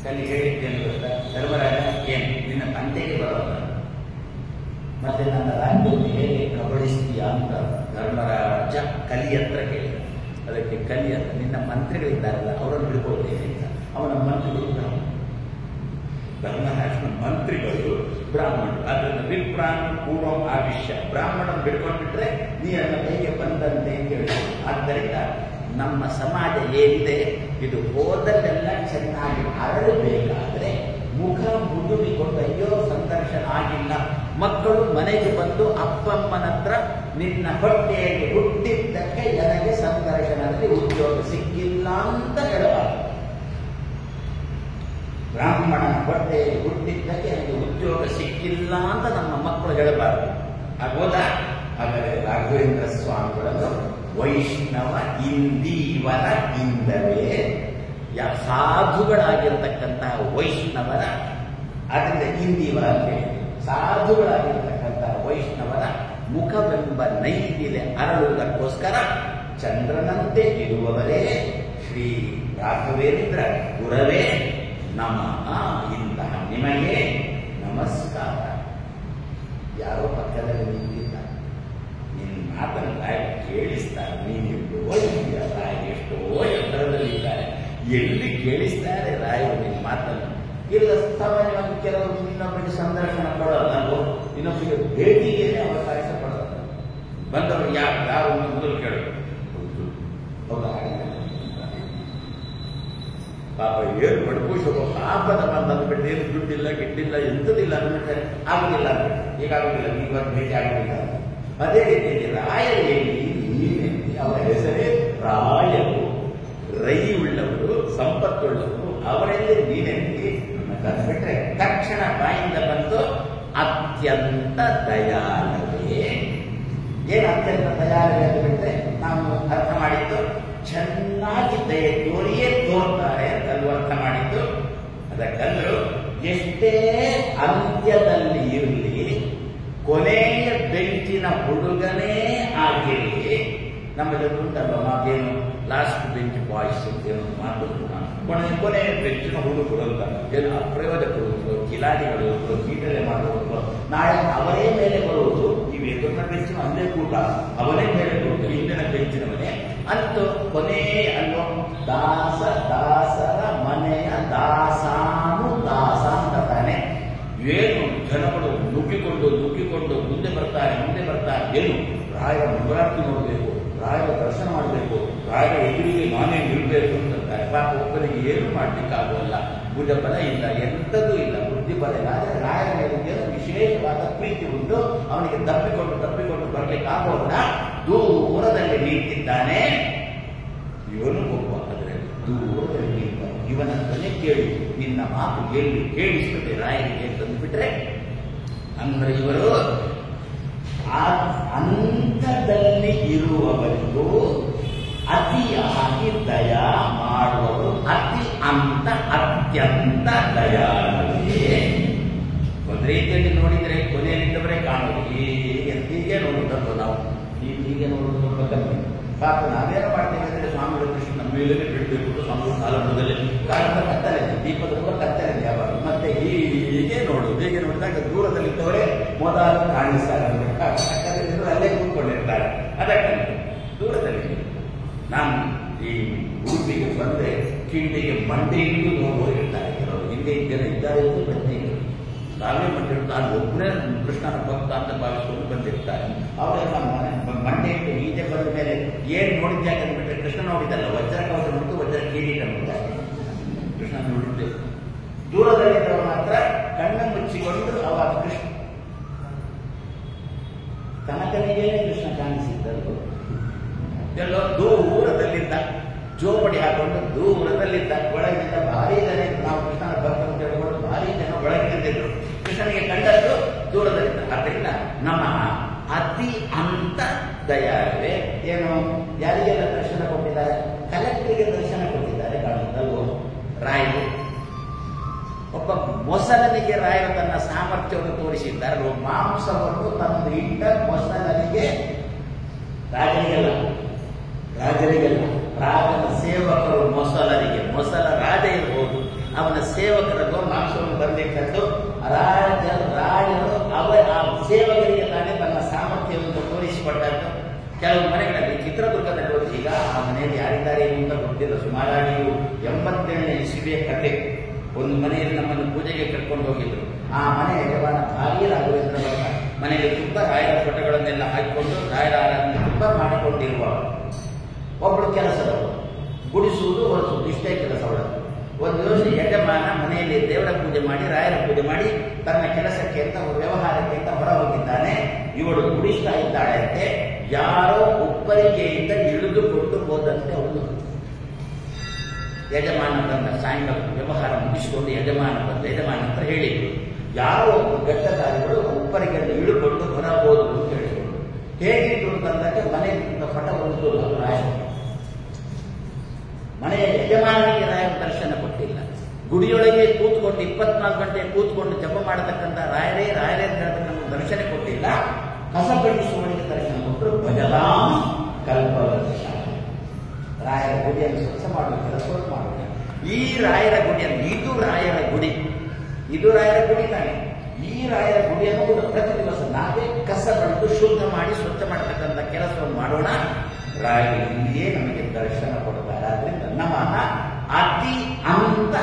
ಕಲಿ ಹೇಳಿದ್ದೇನು ಗೊತ್ತಾ? ಧರ್ಮರಾಜ, ಏನು ನಿನ್ನ ತಂದೆಗೆ ಬರೋಲ್ಲ, ಮತ್ತೆ ನನ್ನ ರಾಜ್ಯವನ್ನು ಹೇಗೆ ಕಬಳಿಸ್ತೀಯಾ ಅಂತ ಧರ್ಮರಾಜ ಕಲಿ ಹತ್ರ ಕೇಳಿದ. ಅದಕ್ಕೆ ಕಲಿ ಅಂತ, ನಿನ್ನ ಮಂತ್ರಿಗಳಿದ್ದಾರಲ್ಲ ಅವರನ್ನು ಬಿಡ್ಕೊಳ್ತೇನೆ ಅಂತ. ಅವನ ಮಂತ್ರಿಗಳು ಧರ್ಮರಾಜನ ಮಂತ್ರಿಗಳು ಬ್ರಾಹ್ಮಣರು. ಅದನ್ನು ವಿಪ್ರಾಣ ಪೂರ್ವ ಆವಿಷ್ಯ, ಬ್ರಾಹ್ಮಣನ ಬಿಡ್ಕೊಂಡ್ಬಿಟ್ರೆ ನೀ ನನ್ನ ಕೈಗೆ ಬಂದಂತೆ ಅಂತ ಹೇಳಿದ್ರು. ಆದ್ದರಿಂದ ನಮ್ಮ ಸಮಾಜ ಏನಿದೆ ಇದು ಹೋದಲ್ಲೆಲ್ಲ ಚೆನ್ನಾಗಿ ಅರಳಬೇಕಾದ್ರೆ ಮುಖ ಮುದುಡಿಕೊಂಡು ಅಯ್ಯೋ ಸಂದರ್ಶನ ಆಗಿಲ್ಲ, ಮಕ್ಕಳು ಮನೆಗೆ ಬಂದು ಅಪ್ಪಮ್ಮನ ಹತ್ರ ನಿನ್ನ ಹೊಟ್ಟೆಯಲ್ಲಿ ಹುಟ್ಟಿದ್ದಕ್ಕೆ ನನಗೆ ಸಂದರ್ಶನದಲ್ಲಿ ಉದ್ಯೋಗ ಸಿಕ್ಕಿಲ್ಲ ಅಂತ ಹೇಳಬಾರದು. ಬ್ರಾಹ್ಮಣನ ಹೊಟ್ಟೆಯಲ್ಲಿ ಹುಟ್ಟಿದ್ದಕ್ಕೆ ನನಗೆ ಉದ್ಯೋಗ ಸಿಕ್ಕಿಲ್ಲ ಅಂತ ನಮ್ಮ ಮಕ್ಕಳು ಹೇಳಬಾರದು. ಆಗೋದಾ? ಹಾಗಾದರೆ ರಾಘವೇಂದ್ರ ಸ್ವಾಮಿಗಳನ್ನು ವೈಷ್ಣವ ಇಂದೀವರ ಇಂದವೇ, ಸಾಧುಗಳಾಗಿರ್ತಕ್ಕಂತಹ ವೈಷ್ಣವರ, ಅದರಿಂದ ಇಂದೀವರ ಅಂತ ಹೇಳಿ ಸಾಧುಗಳಾಗಿರ್ತಕ್ಕಂತಹ ವೈಷ್ಣವರ ಮುಖವೆಂಬ ನೈದಿಲೆ ಅರಳುವುದಕ್ಕೋಸ್ಕರ ಚಂದ್ರನಂತೆ ಇರುವವರೇ ಶ್ರೀ ರಾಘವೇಂದ್ರ ಗುರವೇ ನಮಃ. ಇಂತಹ ನಿಮಗೆ ನಮಸ್ಕಾರ. ಯಾರೋ ಪಕ್ಕದಲ್ಲಿ ನಿಂತಿದ್ದ, ನಿನ್ನ ಮಾತನ್ನು ರಾಯ ಕೇಳಿಸ್ತಾರೆ, ನೀನಿಟ್ಟು ರಾಯ ಎಷ್ಟೋ ಎತ್ತರದಲ್ಲಿದ್ದಾರೆ, ಎಲ್ಲಿ ಕೇಳಿಸ್ತಾರೆ ರಾಯರು ನಿನ್ನ ಮಾತನ್ನು? ಇಲ್ಲ, ಸಾಮಾನ್ಯವಾಗಿ ಕೆಲವರು ಇನ್ನೊಬ್ಬರಿಗೆ ಸಂದರ್ಶನ ಕೊಡೋಲ್ಲ, ಇನ್ನೊಬ್ಬರಿಗೆ ಭೇಟಿಗೆ ಅವಕಾಶ ಕೊಡೋಲ್ಲ. ಬಂದವರು ಯಾರು ಮೊದಲು ಕೇಳೋದು? ಹೌದಾ? ಪಾಪ ಏನು ಬಡಪೂಷ ಪಾಪದ ಬಂದ್ಬಿಟ್ಟು ಏನು ದುಡ್ಡಿಲ್ಲ ಗಿಡ್ಡಿಲ್ಲ ಎಂಥದಿಲ್ಲ ಅಂದ್ಬಿಟ್ರೆ ಆಗುದಿಲ್ಲ, ಈಗಾಗುದಿಲ್ಲ, ಇವತ್ತು ಭೇಟಿ ಆಗುದಿಲ್ಲ. ಅದೇ ರೀತಿಯಲ್ಲಿ ರಾಯರಲ್ಲಿ ನೀನೆಲ್ಲಿ ಅವರ ಹೆಸರೇ ರಾಯರು, ರೈ ಉಳ್ಳವರು, ಸಂಪತ್ತುಳ್ಳವರು, ಅವರಲ್ಲಿ ನೀನೆಲ್ಲಿ ತಂದ್ಬಿಟ್ರೆ ತಕ್ಷಣ ಬಾಯಿಂದ ಬಂತು ಅತ್ಯಂತ ದಯಾಳವೇ. ಏನು ಅತ್ಯಂತ ದಯಾಳವೇ ಅಂದ್ಬಿಟ್ರೆ ನಾವು ಅರ್ಥ ಮಾಡಿದ್ದು ಚೆನ್ನಾಗಿ ದಯೆ ತೋರಿಯೇ ತೋರ್ತಾರೆ ಅಂತಲ್ವ ಅರ್ಥ ಮಾಡಿದ್ದು. ಅದಕ್ಕಂದ್ರು ಎಷ್ಟೇ ಅಂತ್ಯದಲ್ಲಿ ಇರಲಿ, ಕೊನೆಯ ಬೆಂಚಿನ ಹುಡುಗನೇ ಆಗಿರಲಿ, ನಮ್ಮಲ್ಲಿ ಉಂಟಲ್ವ ಮಾತೇನು ಲಾಸ್ಟ್ ಬೆಂಚ್ ಬಾಯ್ಸ್ ಏನೋ ಮಾತು ಕೊನೆ ಬೆಂಚಿನ ಹುಡುಗರು ಅಂತ ಏನು ಅಪ್ರಯೋಜಕರು ಕಿಲಾಡಿಗಳು ಕೀಟಲೆ ಮಾಡುವುದು ನಾಳೆ ಅವರೇ ಮೇಲೆ ಬರುವುದು ನೀವು ಎದುರಿನ ಬೆಂಚಿನ ಅಲ್ಲೇ ಕೂಟ ಅವರೇ ಮೇಲೆ ಬರುವುದು ಹಿಂದಿನ ಬೆಂಚಿನವನೇ ಅಂತೂ ಕೊನೆ ಅಲ್ವ ದಾಸರ ಮನೆಯ ದಾಸಾನು ದಾಸ ಅಂತ ತಾನೆ ಏನು ಜನಗಳು ನುಗ್ಗಿಕೊಂಡು ಮುಂದೆ ಬರ್ತಾರೆ ಏನು ರಾಯರ ಮಂಗಳಾರತಿ ನೋಡಬೇಕು ರಾಯರ ದರ್ಶನ ಮಾಡಬೇಕು ರಾಯರ ಎದುರಿಗೆ ನಾನೇ ನಿಲ್ಬೇಕು ಅಂತಾರೆ ಪಾಪ ಒಬ್ಬರಿಗೆ ಏನು ಮಾಡ್ಲಿಕ್ಕಾಗೋಲ್ಲ ಭುಜ ಬಲ ಇಲ್ಲ ಎಂಥದೂ ಇಲ್ಲ ಬುದ್ಧಿ ಬಲ ಇಲ್ಲ ಆದರೆ ರಾಯರ ಮೇಲೆ ವಿಶೇಷವಾದ ಪ್ರೀತಿ ಉಂಟು ಅವನಿಗೆ ತಪ್ಪಿಕೊಂಡು ಬರ್ಲಿಕ್ಕಾಗೋಲ್ಲ ದೂರದಲ್ಲಿ ನಿಂತಿದ್ದಾನೆ ಇವನು ಒಬ್ಬ ಅದರಲ್ಲಿ ದೂರದಲ್ಲಿ ನಿಂತ ಇವನಂತಲೇ ಕೇಳಿ ನಿನ್ನ ಮಾತು ಎಲ್ಲಿ ಕೇಳಿಸ್ತದೆ ರಾಯರಿಗೆ ತಂದುಬಿಟ್ರೆ ಅಂದ್ರೆ ಇವರು ಅಂತದಲ್ಲಿ ಇರುವವರಿಗೂ ಅತಿಯಾಗಿ ದಯಾ ಮಾಡುವರು ಅತಿ ಅಂತ ಅತ್ಯಂತ ದಯಾಳುವೇ ಒಂದು ರೀತಿಯಲ್ಲಿ ನೋಡಿದ್ರೆ ಕೊನೆಯಲ್ಲಿದ್ದವರೇ ಕಾಣೋದು ಹೀಗೆ ನೋಡುತ್ತಲ್ವ ನಾವು ಹೀಗೆ ನೋಡೋದು ಸ್ವಲ್ಪ ಕಮ್ಮಿ ಪಾಪ ನಾವೇನು ಮಾಡ್ತೇವೆ ಅಂದರೆ ಸ್ವಾಮಿಗಳ ಕೃಷ್ಣ ನಮ್ಮ ಮೇಲೆ ಬಿಡಬೇಕು ಸ್ವಾಮಿಗಳು ಕಾಲದಲ್ಲಿ ಕಾಲದ ಕತ್ತಲೆ ದೀಪದ ಕೂಡ ಕತ್ತಲೆ ಯಾವಾಗ ಮತ್ತೆ ಹೀಗೆ ನೋಡುದು ಹೇಗೆ ನೋಡಿದಾಗ ದೂರದಲ್ಲಿದ್ದವರೇ ಮೊದಲು ಕಾಣಿಸ್ತಾರೆ ಕತ್ತಲೆಂದು ಅಲ್ಲೇ ಕೂತ್ಕೊಂಡಿರ್ತಾರೆ ಅದಕ್ಕಂತ ದೂರದಲ್ಲಿ ನಾನು ಈ ಉಡುಪಿಗೆ ಬಂದರೆ ಕಿಂಡಿಗೆ ಮಂಡೆಗೂ ನೋಡುವವರು ಇರ್ತಾರೆ ಕೆಲವರು ಹಿಂದೆ ಜನ ಇದ್ದಾರೆ ಎಂದು ಬಂದಿದ್ರು ತಾವೇ ಮಂಡಿರು ತಾನು ಒಬ್ಬನೇ ಕೃಷ್ಣನ ಭಕ್ತ ಅಂತ ಭಾವಿಸಿಕೊಂಡು ಬಂದಿರ್ತಾರೆ ಅವರೆಲ್ಲ ಮಂಡೆ ಇಟ್ಟು ಈಚೆ ಬಂದ ಮೇಲೆ ಏನು ನೋಡಿದ್ಯಾಕ ಅಂದ್ಬಿಟ್ರೆ ಕೃಷ್ಣ ನೋಡಿದ್ದಲ್ಲ ವಜ್ರ ಕವಚ ನೋಡಿದ್ದು ವಜ್ರ ಕಿರೀಟ ನೋಡಿದ್ದಾರೆ ಕೃಷ್ಣ ನೋಡಿದ್ದೆ ದೂರದಲ್ಲಿದ್ದವರು ಮಾತ್ರ ಕಣ್ಣ ಮುಚ್ಚಿಕೊಂಡು ಅವ ಕೃಷ್ಣ ಕನಕನಿಗೆ ಕೃಷ್ಣ ಕಾಣಿಸಿದ್ದರು ಎಲ್ಲೋ ದೂರದಲ್ಲಿದ್ದ ಜೋಪಡಿ ಹಾಕೊಂಡು ದೂರದಲ್ಲಿದ್ದ ಒಳಗಿದ್ದ ಭಾರಿ ಜನ ನಾವು ಕೃಷ್ಣನ ಭಕ್ತ ಅಂತ ಹೇಳ್ಕೊಂಡು ಭಾರಿ ಜನ ಒಳಗಿದ್ದಿದ್ರು ಕೃಷ್ಣನಿಗೆ ಕಂಡದ್ದು ದೂರದಲ್ಲಿದ್ದ ಅದರಿಂದ ನಮಃ ಅತಿ ಅಂತ ದಯಾಳುವೆ ಏನು ಯಾರಿಗೆಲ್ಲ ದರ್ಶನ ಕೊಟ್ಟಿದ್ದಾರೆ ಕಲೆಕ್ಟರಿಗೆ ದರ್ಶನ ಕೊಟ್ಟಿದ್ದಾರೆ ಕಾಣುತ್ತಲ್ವೋ ರಾಯರು ಒಬ್ಬ ಮೊಸಲನಿಗೆ ರಾಯರು ತನ್ನ ಸಾಮರ್ಥ್ಯವನ್ನು ತೋರಿಸಿದ್ದಾರೆ ಮಾಂಸವನ್ನು ತಂದು ಇಟ್ಟ ಮೊಸಲನಿಗೆ ರಾಜರಿಗೆಲ್ಲ ರಾಜನ ಸೇವಕರು ಮೊಸಲ ರಾಜ ಇರಬಹುದು ಅವನ ಸೇವಕರನ್ನು ಮಾಂಸವನ್ನು ಬಂದಿಟ್ಟದ್ದು ರಾಜರು ಆ ಸೇವಕರಿಗೆ ತಾನೇ ತನ್ನ ಸಾಮರ್ಥ್ಯವನ್ನು ತೋರಿಸಿಕೊಟ್ಟದ್ದು ಕೆಲವು ಮನೆಗಳಲ್ಲಿ ಚಿತ್ರದುರ್ಗದಲ್ಲಿ ಈಗ ಆ ಮನೆಯಲ್ಲಿ ಯಾರಿದ್ದಾರೆ ಅಂತ ಗೊತ್ತಿಲ್ಲ ಸುಮಾರಾಗಿ 87ನೇ ಇಸವಿಯ ಕಥೆ ಒಂದು ಮನೆಯಲ್ಲಿ ನಮ್ಮನ್ನು ಪೂಜೆಗೆ ಕರ್ಕೊಂಡು ಹೋಗಿದ್ರು ಆ ಮನೆ ಯಜಮಾನ ಭಾರಿ ರಾಘವೇಂದ್ರ ಭಟ್ಟ ಮನೆಯಲ್ಲಿ ತುಂಬ ರಾಯರ ಫೋಟೋಗಳನ್ನೆಲ್ಲ ಹಾಕಿಕೊಂಡು ರಾಯರ ತುಂಬ ಮಾಡಿಕೊಂಡಿರುವ ಒಬ್ಬಳು ಕೆಲಸದವರು ಗುಡಿಸುವುದು ಹೊರಿಸುವುದು ಇಷ್ಟೇ ಕೆಲಸಗಳು ಒಂದು ದಿವಸ ಯಜಮಾನ ಮನೆಯಲ್ಲಿ ದೇವರ ಪೂಜೆ ಮಾಡಿ ರಾಯರ ಪೂಜೆ ಮಾಡಿ ತನ್ನ ಕೆಲಸಕ್ಕೆ ಅಂತ ವ್ಯವಹಾರಕ್ಕೆ ಅಂತ ಹೊರ ಹೋಗಿದ್ದಾನೆ ಇವಳು ಗುಡಿಸ್ತಾ ಇದ್ದಾಳೆ ಅಂತೆ ಯಾರೋ ಒಬ್ಬರಿಗೆಯಿಂದ ಇಳಿದುಕೊಂಡು ಹೋದಂತೆ ಅವಳು ಯಜಮಾನ ಬಂದ ಸಾಯಂಕಾಲ ವ್ಯವಹಾರ ಮುಗಿಸಿಕೊಂಡು ಯಜಮಾನ ಹತ್ರ ಹೇಳಿದ್ರು ಯಾರೋ ಗಟ್ಟದಾರಿಗಳು ಒಬ್ಬರಿಗೆಲ್ಲ ಇಳುಕೊಂಡು ಹೊರ ಹೋದ್ರು ಅಂತ ಹೇಳಿದ್ರು ಹೇಗಿದ್ರು ಅಂತಂದಾಗ ಮನೆಯಿಂದ ಪಟ ಒಂದು ರಾಯ ಮನೆಯ ಯಜಮಾನಿಗೆ ರಾಯರ ದರ್ಶನ ಕೊಟ್ಟಿಲ್ಲ ಗುಡಿಯೊಳಗೆ ಕೂತ್ಕೊಂಡು 24 ಗಂಟೆ ಕೂತ್ಕೊಂಡು ಜಪ ಮಾಡತಕ್ಕಂಥ ರಾಯರೇ ಅಂತ ಹೇಳ್ತಕ್ಕಂಥ ದರ್ಶನ ಕೊಟ್ಟಿಲ್ಲ ಕಸಪಡಿಸುವವರಿಗೆ ದರ್ಶನ ಕೊಟ್ಟರು ಭಜಲಾಂ ಕಲ್ಪವೃಕ್ಷ ರಾಯರ ಗುಡಿಯನ್ನು ಸ್ವಚ್ಛ ಮಾಡುವ ಕೆಲಸವನ್ನು ಮಾಡುವ ಈ ರಾಯರ ಗುಡಿಯನ್ನು ಇದು ರಾಯರ ಗುಡಿ ತಾನೆ ಈ ರಾಯರ ಗುಡಿಯನ್ನು ಕೂಡ ಪ್ರತಿ ದಿವಸ ನಾವೇ ಕಸ ಬಳಿದು ಶುದ್ಧ ಮಾಡಿ ಸ್ವಚ್ಛ ಮಾಡತಕ್ಕಂಥ ಕೆಲಸವನ್ನು ಮಾಡೋಣ ರಾಯರು ಇಲ್ಲಿಯೇ ನಮಗೆ ದರ್ಶನ ಕೊಡ್ತಾರೆ ಆದ್ರಿಂದ ನಮಃ ಅತಿ ಅಂತ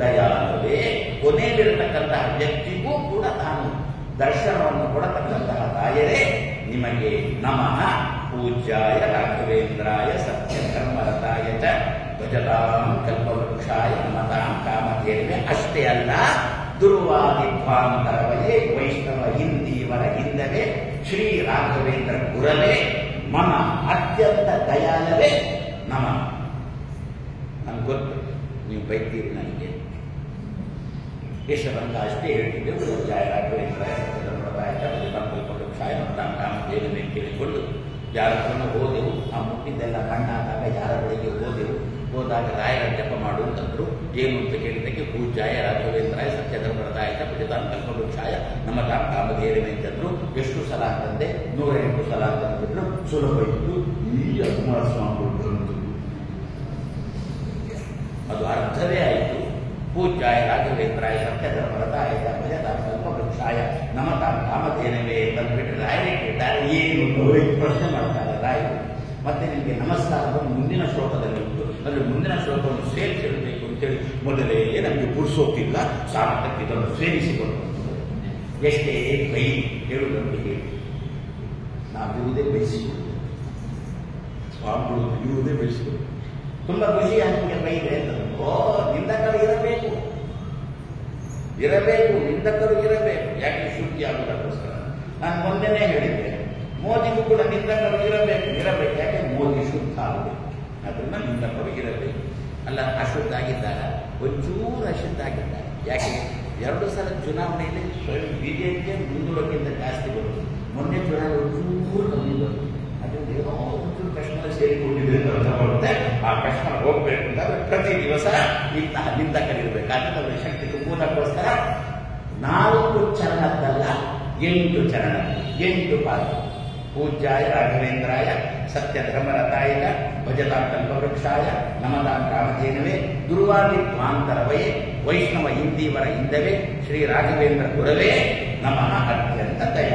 ದಯಾಳುವೇ ಕೊನೆಯಲ್ಲಿರತಕ್ಕಂತಹ ವ್ಯಕ್ತಿಗೂ ಕೂಡ ತಾನು ದರ್ಶನವನ್ನು ಕೊಡತಕ್ಕಂತಹ ರಾಯರೇ ನಿಮಗೆ ನಮಃ ಪೂಜ್ಯಾಯ ರಾಘವೇಂದ್ರಾಯ ಸತ್ಯಧರ್ಮರತಾಯ ಚ ಭಜತಾಂ ಕಲ್ಪವೃಕ್ಷಾಯ ನಮತಾಂ ಕಾಮಧೇನುವೆ ಅಷ್ಟೇ ಅಲ್ಲ ದುರ್ವಾದಿಧ್ವಾಂತರವೇ ವೈಷ್ಣವ ಹಿಂದೀವರ ಹಿಂದವೇ ಶ್ರೀ ರಾಘವೇಂದ್ರ ಗುರವೇ ಮಮ ಅತ್ಯಂತ ದಯಾಲವೇ ನಮ ನಮ್ಗೆ ಗೊತ್ತು ನೀವು ಬೈತೀರಿ ನನಗೆ ಯಶವಂತ ಅಷ್ಟೇ ಹೇಳ್ತಿದ್ದೆವು ಜಯ ರಾಘವೇಂದ್ರಾಯ ಸತ್ಯಧರ್ಮರತಾಯ ಚ ಭಜತಾಂ ಕಲ್ಪವೃಕ್ಷಾಯ ನಮತಾಂ ಕಾಮಧೇನುವೆ ಕೇಳಿಕೊಂಡು ಯಾರ ಹತ್ರನೂ ಹೋದೆವು ಆ ಮುಟ್ಟಿದ್ದೆಲ್ಲ ಕಣ್ಣಾದಾಗ ಯಾರ ಬಳಿಗೆ ಹೋದೆವು ಹೋದಾಗ ರಾಯರ ಜಪ ಮಾಡು ಅಂತಂದ್ರು. ಏನು ಅಂತ ಕೇಳಿದ್ದಕ್ಕೆ ಪೂಜ್ಯಾಯ ರಾಘವೇಂದ್ರಾಯ ಸತ್ಯಧರ್ಮರದಾಯ ಭಜತಾಂ ಕಲ್ಪವೃಕ್ಷಾಯ ನಮತಾಂ ಕಾಮಧೇನವೇ ಅಂತಂದ್ರು. ಎಷ್ಟು ಸಲ ಅಂತಂದೆ? 108 ಸಲ ಅಂತಂದ್ರು. ಸುಲಭ ಇತ್ತು. ಈ ಅನುಮಾಸ್ವಾಮಿಗಳು ಅದು ಅರ್ಥವೇ ಆಯಿತು. ಪೂಜ್ಯಾಯ ರಾಘವೇಂದ್ರಾಯ ಸತ್ಯಧರ್ಮರದಾಯ ಭಜತಾಂ ಕಲ್ಪವೃಕ್ಷಾಯ ನಮತಾಂ ಕಾಮಧೇನವೇ ಅಂತಂದ್ಬಿಟ್ಟು ರಾಯರೇ ಕೇಳ್ತಾರೆ. ಏನು ಪ್ರಶ್ನೆ ಮಾಡ್ತಾರೆ ರಾಯರು. ಮತ್ತೆ ನಿಮಗೆ ನಮಸ್ಕಾರವನ್ನು ಮುಂದಿನ ಶ್ಲೋಕದಲ್ಲಿ ಉಂಟು. ಅಂದರೆ ಮುಂದಿನ ಶ್ಲೋಕವನ್ನು ಸೇರಿಸಿಡಬೇಕು ಅಂತೇಳಿ ಮೊದಲೇ ನಮಗೆ ಪುರುಸೋತಿಲ್ಲ. ಸಾರ್ಥಕ್ಕೆ ಇದನ್ನು ಸೇರಿಸಿಕೊಂಡು ಎಷ್ಟೇ ಕೈ ಹೇಳುವುದನ್ನು ಹೇಳಿ ನಾವಿರುವುದೇ ಬಯಸಿಕೊಳ್ಳುವುದು. ಸ್ವಾಮಿಗಳು ಇರುವುದೇ ಬಯಸಿಕೊಳ್ಳುವುದು. ತುಂಬ ಖುಷಿ ನನಗೆ ಬೈದೆ ಅಂತಂದು ನಿಂದಕರು ಇರಬೇಕು, ನಿಂದಕರು ಇರಬೇಕು. ಯಾಕೆ ಶುದ್ಧಿ ಆಗುವುದಕ್ಕೋಸ್ಕರ ನಾನು ಮೊನ್ನೆನೇ ಹೇಳಿದ್ದೆ. ಮೋದಿಗೂ ಕೂಡ ನಿಂದಕರು ಇರಬೇಕು. ಯಾಕೆ ಮೋದಿ ಶುದ್ಧ ಆಗಬೇಕು. ಅದನ್ನ ನಿಂದಕರು ಇರಬೇಕು. ಅಲ್ಲ, ಅಶುದ್ಧ ಆಗಿದ್ದಾಗ ಒಂಚೂರು ಅಶುದ್ಧ ಆಗಿದ್ದಾರೆ. ಯಾಕೆ 2 ಸಲ ಚುನಾವಣೆಯಲ್ಲಿ ಬಿಜೆಪಿಗೆ ಮುಂದೂಡೋಕ್ಕಿಂತ ಜಾಸ್ತಿ ಬರುವುದು. ಮೊನ್ನೆ ಚುನಾವಣೆ ಒಂಚೂರು ಕಮ್ಮಿ ಬರುವುದು. ಅದರಿಂದ ಏನೋ ಒಂಚೂರು ಕಶ್ಮೀರ ಸೇರಿಕೊಂಡಿದೆ ಅಂತ ಅರ್ಥ ಬರುತ್ತೆ. ಆ ಕಶ್ಮೀರ ಹೋಗ್ಬೇಕು ಅಂತಂದ್ರೆ ಪ್ರತಿ ದಿವಸ ಇಂತಹ ನಿಂದಕರಿರಬೇಕಾದ್ರೆ ಅವರ ಶಕ್ತಿ ತುಂಬುವುದಕ್ಕೋಸ್ಕರ 4 ಚರಣದ್ದಲ್ಲ 8 ಚರಣ, 8 ಪಾದ. ಪೂಜ್ಯಾಯ ರಾಘವೇಂದ್ರಾಯ ಸತ್ಯಧರ್ಮರತಾಯ ಭಜತಾಂ ಕಲ್ಪವೃಕ್ಷಾಯ ನಮತಾಂ ಕಾಮಧೇನವೇ ದುರ್ವಾದಿತ್ವಾಂತರವೇ ವೈಷ್ಣವ ಇಂದೀವರ ಇಂದವೇ ಶ್ರೀ ರಾಘವೇಂದ್ರ ಗುರವೇ ನಮಃ ಅತ್ಯಂತ ದಯ.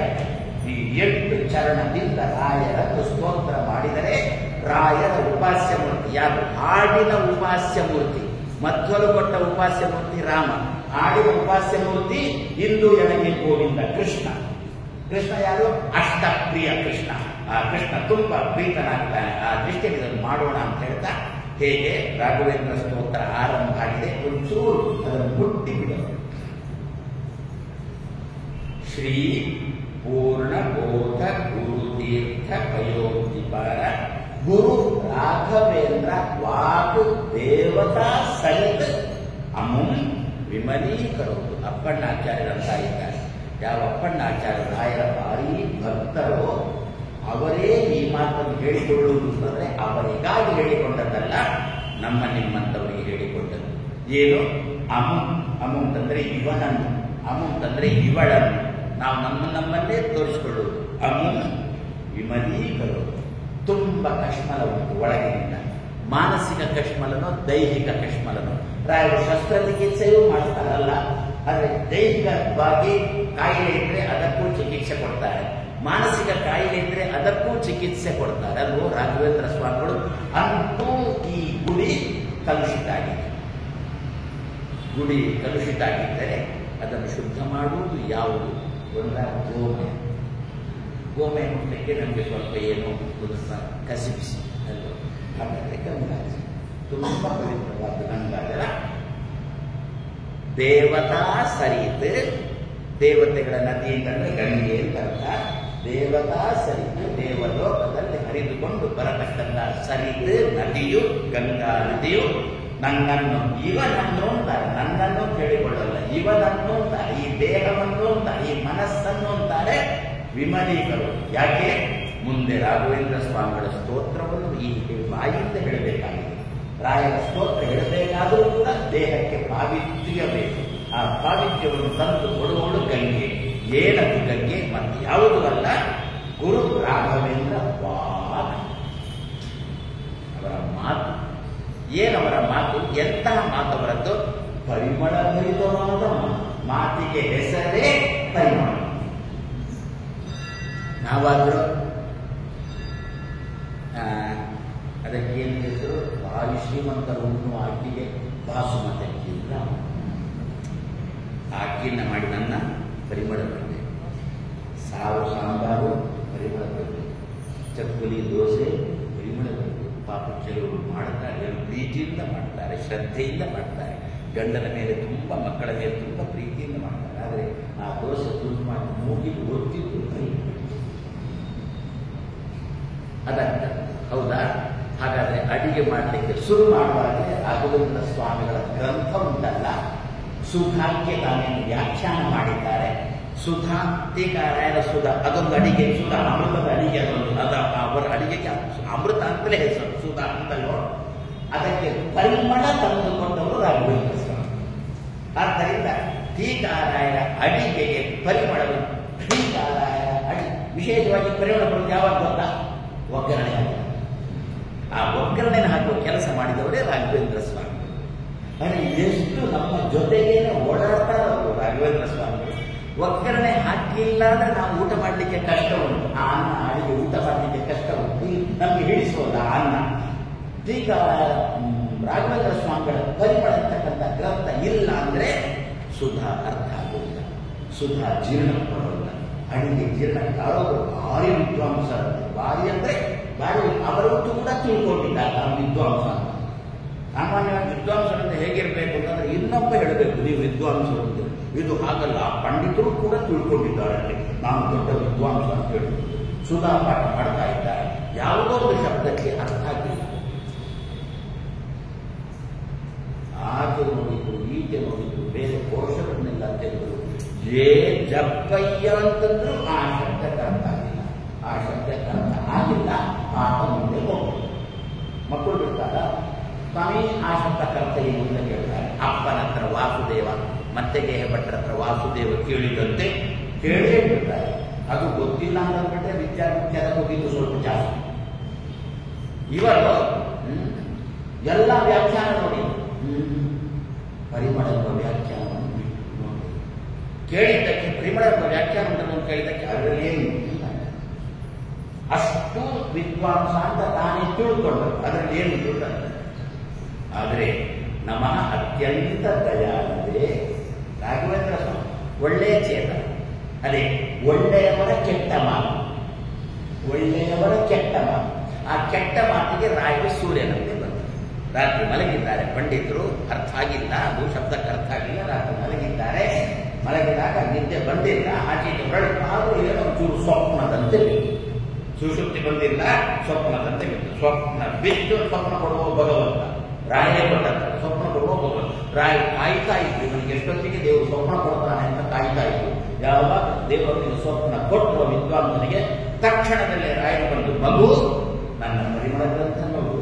ಈ 8 ಚರಣದಿಂದ ರಾಯರನ್ನು ಸ್ತೋತ್ರ ಮಾಡಿದರೆ ರಾಯರ ಉಪಾಸ್ಯ ಮೂರ್ತಿ ಯಾರು? ಹಾಡಿನ ಉಪಾಸ್ಯ ಮೂರ್ತಿ. ಮಧ್ವರು ಕೊಟ್ಟ ಉಪಾಸ್ಯ ಮೂರ್ತಿ ರಾಮ. ಹಾಡಿನ ಉಪಾಸ್ಯ ಮೂರ್ತಿ ಇಂದು ಎನಗೆ ಗೋವಿಂದ ಕೃಷ್ಣ. ಕೃಷ್ಣ ಯಾರು? ಅಷ್ಟಪ್ರಿಯ ಕೃಷ್ಣ. ಆ ಕೃಷ್ಣ ತುಂಬಾ ಪ್ರೀತನಾಗ್ತಾನೆ. ಆ ದೃಷ್ಟಿಯಲ್ಲಿ ಇದನ್ನು ಮಾಡೋಣ ಅಂತ ಹೇಳ್ತಾ ಹೇಗೆ ರಾಘವೇಂದ್ರ ಸ್ತೋತ್ರ ಆರಂಭ ಆಗಿದೆ, ಒಂಚೂರು ಅದನ್ನು ಮುಟ್ಟಿ ಬಿಡೋದು. ಶ್ರೀ ಪೂರ್ಣ ಬೋಧ ಗುರುತೀರ್ಥ ಪಯೋಧಿಪರ ಗುರು ರಾಘವೇಂದ್ರ ವಾಕ್ ದೇವತಾ ಸಹಿತ ಅಮುಂ ವಿಮಲೀಕರೋದು. ಅಪ್ಪಣ್ಣಾಚಾರ್ಯರಂತ ಇದ್ದಾರೆ. ಯಾವ ಅಪ್ಪಣ್ಣಾಚಾರ್ಯ ರಾಯರ ಭಾರೀ ಭಕ್ತರೋ ಅವರೇ ಈ ಮಾತನ್ನು ಹೇಳಿಕೊಳ್ಳುವುದು ಅಂತಂದ್ರೆ ಅವರಿಗಾಗಿ ಹೇಳಿಕೊಂಡದ್ದಲ್ಲ, ನಮ್ಮ ನಿಮ್ಮಂತವರಿಗೆ ಹೇಳಿಕೊಂಡದ್ದು. ಏನು? ಅಮು ಅಂತಂದ್ರೆ ಇವನನ್ನು, ಅಮು ಅಂತಂದ್ರೆ ಇವಳನ್ನು. ನಾವು ನಮ್ಮನ್ನೇ ತೋರಿಸಿಕೊಳ್ಳುವುದು. ಅಮು ವಿಮಲೀಕರೋದು. ತುಂಬ ಕಶ್ಮಲ ಉಂಟು ಒಳಗಿನಿಂದ. ಮಾನಸಿಕ ಕಶ್ಮಲನೋ ದೈಹಿಕ ಕಶ್ಮಲನೋ. ರಾಯರು ಶಸ್ತ್ರಚಿಕಿತ್ಸೆಯೂ ಮಾಡ್ತಾರಲ್ಲ, ಆದರೆ ದೈಹಿಕವಾಗಿ ಕಾಯಿಲೆ ಇದ್ರೆ ಅದಕ್ಕೂ ಚಿಕಿತ್ಸೆ ಕೊಡ್ತಾರೆ, ಮಾನಸಿಕ ಕಾಯಿಲೆ ಇದ್ರೆ ಅದಕ್ಕೂ ಚಿಕಿತ್ಸೆ ಕೊಡ್ತಾರೆ. ಅಲ್ವೋ ರಾಘವೇಂದ್ರ ಸ್ವಾಮಿಗಳು? ಅಂತೂ ಈ ಗುಡಿ ಕಲುಷಿತ ಆಗಿದೆ. ಗುಡಿ ಕಲುಷಿತ ಆಗಿದ್ದರೆ ಅದನ್ನು ಶುದ್ಧ ಮಾಡುವುದು ಯಾವುದು? ಒಂದ ಗೋಮೆ ಮುಟ್ಟಕ್ಕೆ ನಮಗೆ ಸ್ವಲ್ಪ ಏನೋ ಕಸಿಬಿಸಿ ಅಲ್ವ? ಹಾಗಾದ್ರೆ ಗಂಗಾಜಲ ತುಂಬ ಪವಿತ್ರವಾದ ಗಂಗಾಜಲ. ದೇವತಾ ಸರಿತ್, ದೇವತೆಗಳ ನದಿ ಅಂತಂದ್ರೆ ಗಂಗೆ ಅಂತ ಅರ್ಥ. ದೇವತಾ ಸರಿತ್, ದೇವಲೋಕದಲ್ಲಿ ಹರಿದುಕೊಂಡು ಬರತಕ್ಕಂಥ ಸರಿತ್ ನದಿಯು, ಗಂಗಾ ನದಿಯು ನನ್ನನ್ನು, ಇವನನ್ನು ಅಂತಾರೆ. ನನ್ನನ್ನು ಕೇಳಿಕೊಳ್ಳಲ್ಲ, ಇವನನ್ನು ಅಂತಾರೆ. ಈ ದೇಹವನ್ನು ಅಂತಾರೆ, ಈ ಮನಸ್ಸನ್ನು ಅಂತಾರೆ ವಿಮಲೀಕರು. ಯಾಕೆ? ಮುಂದೆ ರಾಘವೇಂದ್ರ ಸ್ವಾಮಿಗಳ ಸ್ತೋತ್ರವನ್ನು ಈ ಬಾಯಿಂದ ಹೇಳಬೇಕಾಗಿದೆ. ರಾಯರ ಸ್ತೋತ್ರ ಹೇಳಬೇಕಾದರೂ ಕೂಡ ದೇಹಕ್ಕೆ ಪಾವಿತ್ರ್ಯ ಬೇಕು. ಆ ಪಾವಿತ್ರ್ಯವನ್ನು ತಂದು ಕೊಡುವವಳು ಗಂಗೆ. ಏನದು ಗಂಗೆ? ಮತ್ತೆ ಯಾವುದೂ ಅಲ್ಲ, ಗುರು ರಾಘವೇಂದ್ರ ವಾಕ್. ಅವರ ಮಾತು. ಏನವರ ಮಾತು? ಎಂತಹ ಮಾತು ಅವರದ್ದು? ಪರಿಮಳ ಭರಿತವಾದ ಮಾತಿಗೆ ಹೆಸರೇ ಪರಿಮಳ. ನಾವಾದರೂ ಅದಕ್ಕೇನು ಹೆಸರು? ಭಾರಿ ಶ್ರೀಮಂತರು ಉಣ್ಣುವ ಅಕ್ಕಿಗೆ ಬಾಸುಮತಿ ಅಕ್ಕಿ ಇಲ್ಲ. ಆ ಅಕ್ಕಿಯನ್ನು ಮಾಡಿ ನನ್ನ ಪರಿಮಳ ಬರಬೇಕು. ಸಾರು ಸಾಂಬಾರು ಪರಿಮಳ ಬರಬೇಕು. ಚಕ್ಕುಲಿ ದೋಸೆ ಪರಿಮಳ ಬರಬೇಕು. ಪಾಪ ಕೆಲವರು ಮಾಡ್ತಾರೆ, ಪ್ರೀತಿಯಿಂದ ಮಾಡ್ತಾರೆ, ಶ್ರದ್ಧೆಯಿಂದ ಮಾಡ್ತಾರೆ. ಗಂಡನ ಮೇಲೆ ತುಂಬ, ಮಕ್ಕಳ ಮೇಲೆ ತುಂಬ ಪ್ರೀತಿಯಿಂದ ಮಾಡ್ತಾರೆ. ಆದರೆ ಆ ದೋಸೆ ತುರ್ದು ಮಾಡಿ ಮೂಗಿಗೆ ಒತ್ತಿದ್ದು ಅದರ್ಥ. ಹೌದಾ? ಹಾಗಾದ್ರೆ ಅಡಿಗೆ ಮಾಡಲಿಕ್ಕೆ ಶುರು ಮಾಡುವಾಗಲೇ ರಾಘವೇಂದ್ರ ಸ್ವಾಮಿಗಳ ಗ್ರಂಥ ಉಂಟಲ್ಲ, ಸುಧಾಕ್ಕೆ ತಾನೇನು ವ್ಯಾಖ್ಯಾನ ಮಾಡಿದ್ದಾರೆ. ಸುಧಾ ಟೀಕಾರಾಯಣ ಸುಧಾ, ಅದೊಂದು ಅಡಿಗೆ. ಸುಧಾ ಅಮೃತದ ಅಡಿಗೆ. ಅದೊಂದು ಅವರ ಅಡಿಗೆಗೆ ಅಮೃತ ಅಂತಲೇ ಹೆಸರು, ಸುಧಾ ಅಂತಲೋ. ಅದಕ್ಕೆ ಪರಿಮಳ ತಂದುಕೊಂಡವರು ರಾಘವೇಂದ್ರ ಸ್ವಾಮಿ. ಆದ್ದರಿಂದ ಟೀಕಾರಾಯರ ಅಡಿಗೆಗೆ ಪರಿಮಳವು ಟೀಕಾರಾಯರ ಅಡಿ ವಿಶೇಷವಾಗಿ ಪರಿಮಳ ಬರೋದು ಯಾವಾಗ ಗೊತ್ತಾ? ಒಗ್ಗರಣೆ ಹಾಕಿ. ಆ ಒಗ್ಗರಣೆನ ಹಾಕುವ ಕೆಲಸ ಮಾಡಿದವರೇ ರಾಘವೇಂದ್ರ ಸ್ವಾಮಿ. ಅಂದರೆ ಎಷ್ಟು ನಮ್ಮ ಜೊತೆಗೇನೆ ಓಡಾಡ್ತಾರವರು ರಾಘವೇಂದ್ರ ಸ್ವಾಮಿ. ಒಗ್ಗರಣೆ ಹಾಕಿಲ್ಲ ಅಂದ್ರೆ ನಾವು ಊಟ ಮಾಡಲಿಕ್ಕೆ ಕಷ್ಟ ಉಂಟು. ಆ ಅನ್ನ ಅಡಿಗೆ ಊಟ ಮಾಡಲಿಕ್ಕೆ ಕಷ್ಟ ಉಂಟು, ನಮಗೆ ಹಿಡಿಸೋಲ್ಲ ಆ ಅನ್ನ. ಈಗ ರಾಘವೇಂದ್ರ ಸ್ವಾಮಿಗಳ ಪರಿಮಳ ಇರ್ತಕ್ಕಂಥ ಗ್ರಂಥ ಇಲ್ಲ ಅಂದ್ರೆ ಸುಧಾ ಅರ್ಥ ಆಗುವುದಿಲ್ಲ, ಸುಧಾ ಜೀರ್ಣ ಬರೋಲ್ಲ. ಅಡಿಗೆ ಜೀರ್ಣ ಕಾಳೋರು ಭಾರಿ ವಿದ್ವಾಂಸ, ಭಾರಿ ಅಂದ್ರೆ ಭಾರಿ. ಅವರಂತೂ ಕೂಡ ತಿಳ್ಕೊಂಡಿದ್ದಾರೆ ನಾವು ವಿದ್ವಾಂಸ. ಸಾಮಾನ್ಯವಾಗಿ ವಿದ್ವಾಂಸರಿಂದ ಹೇಗಿರಬೇಕು ಅಂತಂದ್ರೆ ಇನ್ನೊಬ್ಬ ಹೇಳಬೇಕು ನೀವು ವಿದ್ವಾಂಸರು ಅಂತ. ಇದು ಹಾಗಲ್ಲ, ಪಂಡಿತರು ಕೂಡ ತಿಳ್ಕೊಂಡಿದ್ದಾರೆ, ನಾನು ದೊಡ್ಡ ವಿದ್ವಾಂಸ ಅಂತ ಹೇಳುವುದು. ಸುಧಾ ಪಾಠ ಮಾಡ್ತಾ ಇದ್ದಾರೆ, ಯಾವುದೋ ಒಂದು ಶಬ್ದಕ್ಕೆ ಅರ್ಥ ಆಗಿಲ್ಲ. ಆಕೆ ನೋಡಿದ್ರು, ಈಕೆ ನೋಡಿದ್ರು, ಬೇರೆ ಕೋಶಗಳನ್ನೆಲ್ಲ ತೆಗೆದು ಜಪ್ಪಯ್ಯ ಅಂತಂದ್ರು ಆ ಶಬ್ದಕ್ಕೆ ಅರ್ಥ ಆಗಿಲ್ಲ. ಆ ಶಬ್ದಕ್ಕೆ ಅರ್ಥ ಆಗಿಲ್ಲ, ಪಾಠ ಮುಂದೆ ಹೋಗ್ಬೋದು. ಮಕ್ಕಳು ಬಿಡ್ತಾರ ಸ್ವಾಮಿ ಆ ಶಬ್ದಕ್ಕರ್ಥ ಏನು ಅಂತ ಕೇಳ್ತಾರೆ. ಅಪ್ಪನ ಹತ್ರ ವಾಸುದೇವ, ಮತ್ತೆ ಗೇಹ ಭಟ್ರ ಹತ್ರ ವಾಸುದೇವ ಕೇಳಿದಂತೆ ಕೇಳೇ ಬಿಡ್ತಾರೆ. ಅದು ಗೊತ್ತಿಲ್ಲ ಅಂತಂದ್ರೆ ವಿಚಾರ ಹೋಗಿದ್ದು ಸ್ವಲ್ಪ ಜಾಸ್ತಿ. ಇವರು ಎಲ್ಲ ವ್ಯಾಖ್ಯಾನ ನೋಡಿ, ಪರಿಮಳದ ವ್ಯಾಖ್ಯಾನವನ್ನು ಬಿಟ್ಟು ನೋಡಿ. ಕೇಳಿದ್ದಕ್ಕೆ ಪರಿಮಳದ ವ್ಯಾಖ್ಯಾನ ಅಂತ ಕೇಳಿದ್ದಕ್ಕೆ ಅದರಲ್ಲೇನು ಇಲ್ಲ. ಅಷ್ಟು ವಿದ್ವಾಂಸ ಅಂತ ತಾನೇ ತಿಳ್ಕೊಂಡರು, ಅದರಲ್ಲಿ ಏನು ಇಲ್ಲ. ಆದರೆ ನಮಃ ಅತ್ಯಂತ ದಯಾಳದೆ ರಾಘವೇಂದ್ರ ಸ್ವಾಮಿ ಒಳ್ಳೆಯ ಚೇತನ. ಅದೇ ಒಳ್ಳೆಯವರ ಕೆಟ್ಟ ಮಾತು, ಒಳ್ಳೆಯವರ ಕೆಟ್ಟ ಮಾತು. ಆ ಕೆಟ್ಟ ಮಾತಿಗೆ ರಾಯರು ಸೂರ್ಯನಂತೆ ಬಂದರು. ರಾತ್ರಿ ಮಲಗಿದ್ದಾರೆ ಪಂಡಿತರು, ಅರ್ಥ ಆಗಿಲ್ಲ, ಅದು ಶಬ್ದಕ್ಕೆ ಅರ್ಥ ಆಗಿಲ್ಲ. ರಾತ್ರಿ ಮಲಗಿದ್ದಾರೆ, ಮಲಗಿದಾಗ ನಿದ್ದೆ ಬಂದಿಲ್ಲ, ಆಚೆಗೆ ಹೊರಟಾದರೂ ಏನೋ ಚೂರು ಸ್ವಪ್ನದಂತೆ ಬಿತ್ತು. ಸುಶುಕ್ತಿ ಬಂದಿಲ್ಲ, ಸ್ವಪ್ನದಂತೆ ಬಿತ್ತು. ಸ್ವಪ್ನ ಬಿದ್ದು ಸ್ವಪ್ನ ಕೊಡುವ ಭಗವಂತ ರಾಯೇ ಕೊಟ್ಟಂತ ಸ್ವಪ್ನ ಕೊಡುವ ಭಗವಂತ. ರಾಯ ಕಾಯ್ತಾ ಇದ್ರು, ಇವನಿಗೆ ಎಷ್ಟೊತ್ತಿಗೆ ದೇವರು ಸ್ವಪ್ನ ಕೊಡ್ತಾನೆ ಅಂತ ಕಾಯ್ತಾ ಇದ್ರು. ಯಾವಾಗ ದೇವರಿಗೆ ಸ್ವಪ್ನ ಕೊಟ್ಟುವ ವಿದ್ವಾಂಸನಿಗೆ ತಕ್ಷಣದಲ್ಲೇ ರಾಯರು ಬಂದು, ಮಗು ನನ್ನ ಪರಿಮಳ ಗ್ರಂಥ ಮಗು,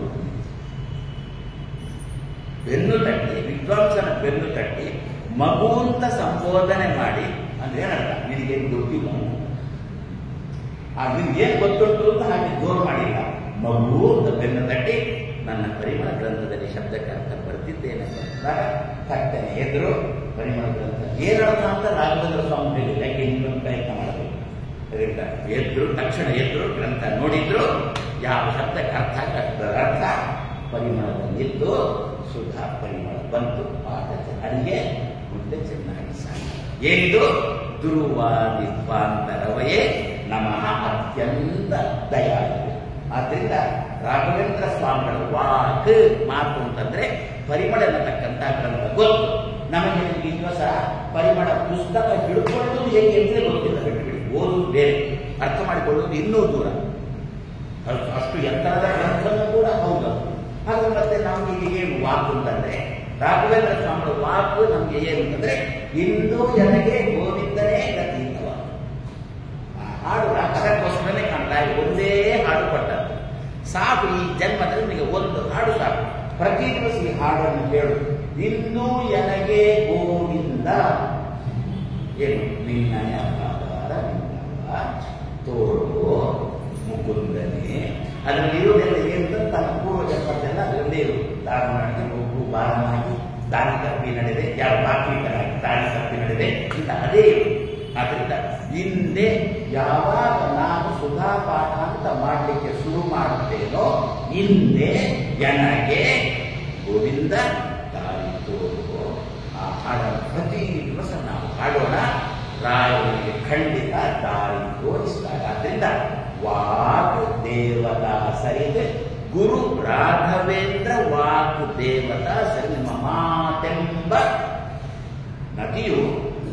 ಬೆನ್ನು ತಟ್ಟಿ, ವಿದ್ವಾಂಸನ ಬೆನ್ನು ತಟ್ಟಿ ಮಗು ಅಂತ ಸಂಬೋಧನೆ ಮಾಡಿ. ಅಂದ್ರೆ ಏನರ್ಥ? ನಿನಗೇನು ಗೊತ್ತಿಲ್ಲ, ನಿನ್ಗೇನು ಗೊತ್ತುಂಟು ಅಂತ ಹಾಗೆ ಜೋರು ಮಾಡಿಲ್ಲ. ಮಗು ಅಂತ ಬೆನ್ನು ತಟ್ಟಿ ನನ್ನ ಪರಿಮಳ ಗ್ರಂಥದಲ್ಲಿ ಶಬ್ದಕ್ಕೆ ಅರ್ಥ ಬರ್ತಿದ್ದೇನೆ ಅಂದಾಗ ತಟ್ಟನೆ ಎದ್ರು ಪರಿಮಳ ಗ್ರಂಥ ಏನರ್ಥ ಅಂತ ರಾಘವೇಂದ್ರ ಸ್ವಾಮಿ ಹೇಳಿಲ್ಲ. ಯಾಕೆ ಇನ್ನೊಂದು ಪ್ರಯತ್ನ ಮಾಡಬೇಕು. ಅದರಿಂದ ಎದ್ರು, ತಕ್ಷಣ ಎದ್ರು, ಗ್ರಂಥ ನೋಡಿದ್ರು, ಯಾವ ಶಬ್ದಕ್ಕೆ ಅರ್ಥ ಅರ್ಥ ಪರಿಮಳದಲ್ಲಿದ್ದು ಸುಧಾ ಪರಿಮಳ ಬಂತು. ಪಾಠ ಅಡಿಗೆ ಮುಂದೆ ಚೆನ್ನಾಗಿ ಸಾಗಿ. ಏನಿದು? ದುರ್ವಾದಿತ್ವಾಂತರವಯೇ ನಮಃ ಅತ್ಯಂತ ದಯಾಳು. ಆದ್ರಿಂದ ರಾಘವೇಂದ್ರ ಸ್ವಾಮಿಗಳ ವಾಕ್ ಮಾತು ಅಂತಂದ್ರೆ ಪರಿಮಳ ಅನ್ನತಕ್ಕಂಥ ಗ್ರಂಥ ಗೊತ್ತು ನಮಗೆ. ಈ ದಿವಸ ಪರಿಮಳ ಪುಸ್ತಕ ಹಿಡ್ಕೊಳ್ಳೋದು ಹೇಗೆ ಅಂತಲೇ ಗೊತ್ತಿಲ್ಲ. ಬಿಟ್ಬಿಡಿ, ಓದುವುದು ಬೇರೆ, ಅರ್ಥ ಮಾಡಿಕೊಳ್ಳೋದು ಇನ್ನೂ ದೂರ. ಅಷ್ಟು ಎತ್ತರದ ಗ್ರಂಥನೂ ಕೂಡ ಹೌದು. ಹಾಗೆ ಮತ್ತೆ ನಮ್ಗೆ ಏನು ವಾಕ್ ಅಂತಂದ್ರೆ ರಾಘವೇಂದ್ರ ಸ್ವಾಮಿಗಳ ವಾಕ್ ನಮ್ಗೆ ಏನು ಅಂತಂದ್ರೆ ಇಂದು ನನಗೆ ಗೋವಿಂದನೇ ಗತಿಯಿಲ್ಲವ ಹಾಡು. ಅದಕ್ಕೋಸ್ಕರನೇ ಕಾಣ್ತಾ ಒಂದೇ ಹಾಡು ಕೊಟ್ಟದ್ದು ಸಾಕು. ಈ ಜನ್ಮದಲ್ಲಿ ನಿಮಗೆ ಒಂದು ಹಾಡು ಸಾಕು. ಪ್ರತಿ ದಿವಸ ಈ ಹಾಡನ್ನು ಹೇಳು. ಇಂದು ನನಗೆ ಗೋವಿಂದ ಏನು ನಿನ್ನಯ ಆಧಾರ ತೋರು ಮುಕುಂದನೆ. ಅದರಲ್ಲಿ ಇರುವುದೆಲ್ಲ ಏನು ತನ್ನ ಪೂರ್ವ ಜನ್ಮದೆಲ್ಲ ಅದರಲ್ಲೇ ಇರು. ದಾರುಣಾಗಿ ಒಬ್ಬರು ಬಾರನಾಗಿ ದಾರಿ ತಪ್ಪಿ ನಡೆದೆ, ಯಾರು ಬಾಕೀಕರಾಗಿ ದಾರಿ ತಪ್ಪಿ ನಡೆದೆ ಅಂತ ಅದೇ ಇರು. ಆದ್ರಿಂದ ಹಿಂದೆ ಯಾವಾಗ ನಾನು ಸುಧಾ ಪಾಠ ಅಂತ ಮಾಡಲಿಕ್ಕೆ ಶುರು ಮಾಡುತ್ತೇನೋ ಹಿಂದೆ ನನಗೆ ಗೋವಿಂದ ದಾರಿ ತೋರು. ಆ ಹಾಡನ್ನು ಪ್ರತಿ ದಿವಸ ನಾವು ಹಾಡೋಣ. ರಾಯರಿಗೆ ಖಂಡಿತ ದಾರಿ ತೋರಿಸಿದಾಗ. ಆದ್ರಿಂದ ವಾಕ್ ದೇವತಾ ಸರಿದೆ ಗುರು ರಾಘವೇಂದ್ರ ವಾಕ್ ದೇವತಾ ಸರಿ. ನಿಮ್ಮ ಮಾತೆಂಬ ನದಿಯು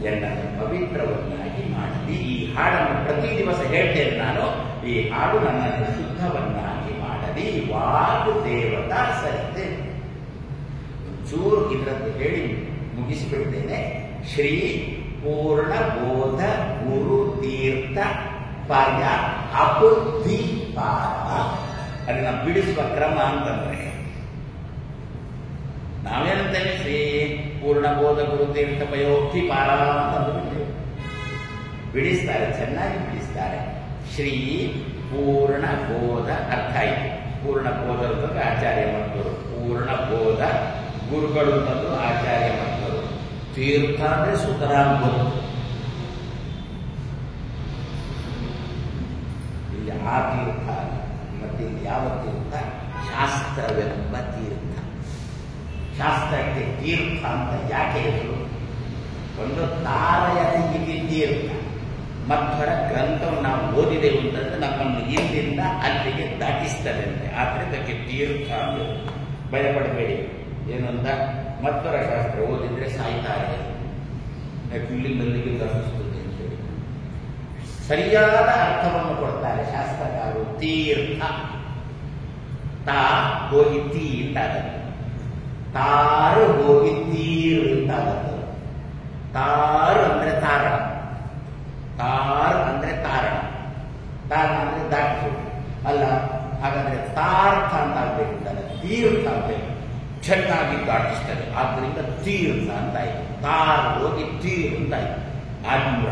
ಎನ್ನನ್ನು ಪವಿತ್ರವನ್ನಾಗಿ ಮಾಡಲಿ. ಈ ಹಾಡನ್ನು ಪ್ರತಿ ದಿವಸ ಹೇಳ್ತೇನೆ ನಾನು. ಈ ಹಾಡು ನನ್ನನ್ನು ಶುದ್ಧವನ್ನಾಗಿ ಮಾಡಲಿ. ವಾಕ್ ದೇವತಾ ಸರಿದೆ. ಚೂರು ಇದರದ್ದು ಹೇಳಿ ಮುಗಿಸಿಬಿಡ್ತೇನೆ. ಶ್ರೀ ಪೂರ್ಣ ಬೋಧ ಗುರು ತೀರ್ಥ ಪಾಯ ಅಬುದ್ಧಿ ಪಾದ. ಅದನ್ನ ಬಿಡಿಸುವ ಕ್ರಮ ಅಂತಂದ್ರೆ ನಾವೇನಂತೇವೆ ಶ್ರೀ ಪೂರ್ಣಬೋಧ ಗುರು ತೀರ್ಥ ಪಯೋಕ್ತಿ ಪಾರ ಅಂತ ಬಿಡಿಸ್ತಾರೆ, ಚೆನ್ನಾಗಿ ಬಿಡಿಸ್ತಾರೆ. ಶ್ರೀ ಪೂರ್ಣಬೋಧ ಅರ್ಥ ಆಯಿತು. ಪೂರ್ಣಬೋಧ ಅಂತಂದ್ರೆ ಆಚಾರ್ಯ ಮಕ್ಕಳು, ಪೂರ್ಣಬೋಧ ಗುರುಗಳು ಅಂತಂದು ಆಚಾರ್ಯ ಮಕ್ಕಳು. ತೀರ್ಥ ಅಂದ್ರೆ ಸುತರಾಮ್ ಗೊತ್ತು. ಇಲ್ಲಿ ಆ ತೀರ್ಥ ಮತ್ತೆ ಇಲ್ಲಿ ಯಾವ ತೀರ್ಥ? ಶಾಸ್ತ್ರವೆಂಬ ತೀರ್ಥ. ಶಾಸ್ತ್ರಕ್ಕೆ ತೀರ್ಥ ಅಂತ ಯಾಕೆ ಹೆಸರು? ಒಂದು ತಾರಯತಿ ತೀರ್ಥ. ಮಧ್ವರ ಗ್ರಂಥವನ್ನು ನಾವು ಓದಿದೆವು ಅಂತಂದ್ರೆ ನಮ್ಮನ್ನು ಇಲ್ಲಿಂದ ಅಲ್ಲಿಗೆ ದಾಟಿಸ್ತದೆ ಅಂತೆ. ಆದರೆ ಅದಕ್ಕೆ ತೀರ್ಥ ಅಂದ್ರೆ ಭಯಪಡಬೇಡಿ. ಏನು ಅಂತ? ಮಧ್ವರ ಶಾಸ್ತ್ರ ಓದಿದ್ರೆ ಸಾಯ್ತಾರೆ, ಇಲ್ಲಿಂದಲ್ಲಿಗೆ ದಾಟಿಸ್ತದೆ ಅಂತೇಳಿ ಸರಿಯಾದ ಅರ್ಥವನ್ನು ಕೊಡ್ತಾರೆ ಶಾಸ್ತ್ರಕಾರರು. ತೀರ್ಥ ತಾ ಹೋಗಿ ತೀ ಅಂತಾಗತ್ತೆ, ತಾರು ಹೋಗಿ ತೀರು ಅಂತಾಗತ್ತೆ. ತಾರು ಅಂದ್ರೆ ತಾರಣ, ತಾರ್ ಅಂದ್ರೆ ತಾರಣ, ತಾರಣ ಅಂದ್ರೆ ದಾಟಿಸೋದು ಅಲ್ಲ. ಹಾಗಾದ್ರೆ ತಾರ್ಥ ಅಂತ ಆಗ್ಬೇಕಿಲ್ಲ, ತೀರ್ಥ ಆಗ್ಬೇಕು, ಚೆನ್ನಾಗಿ ದಾಟಿಸ್ತದೆ. ಆದ್ರಿಂದ ತೀರ್ಥ ಅಂತಾಯ್ತು. ತಾರ್ ಹೋಗಿ ತೀರ್ ಅಂತಾಯ್ತು.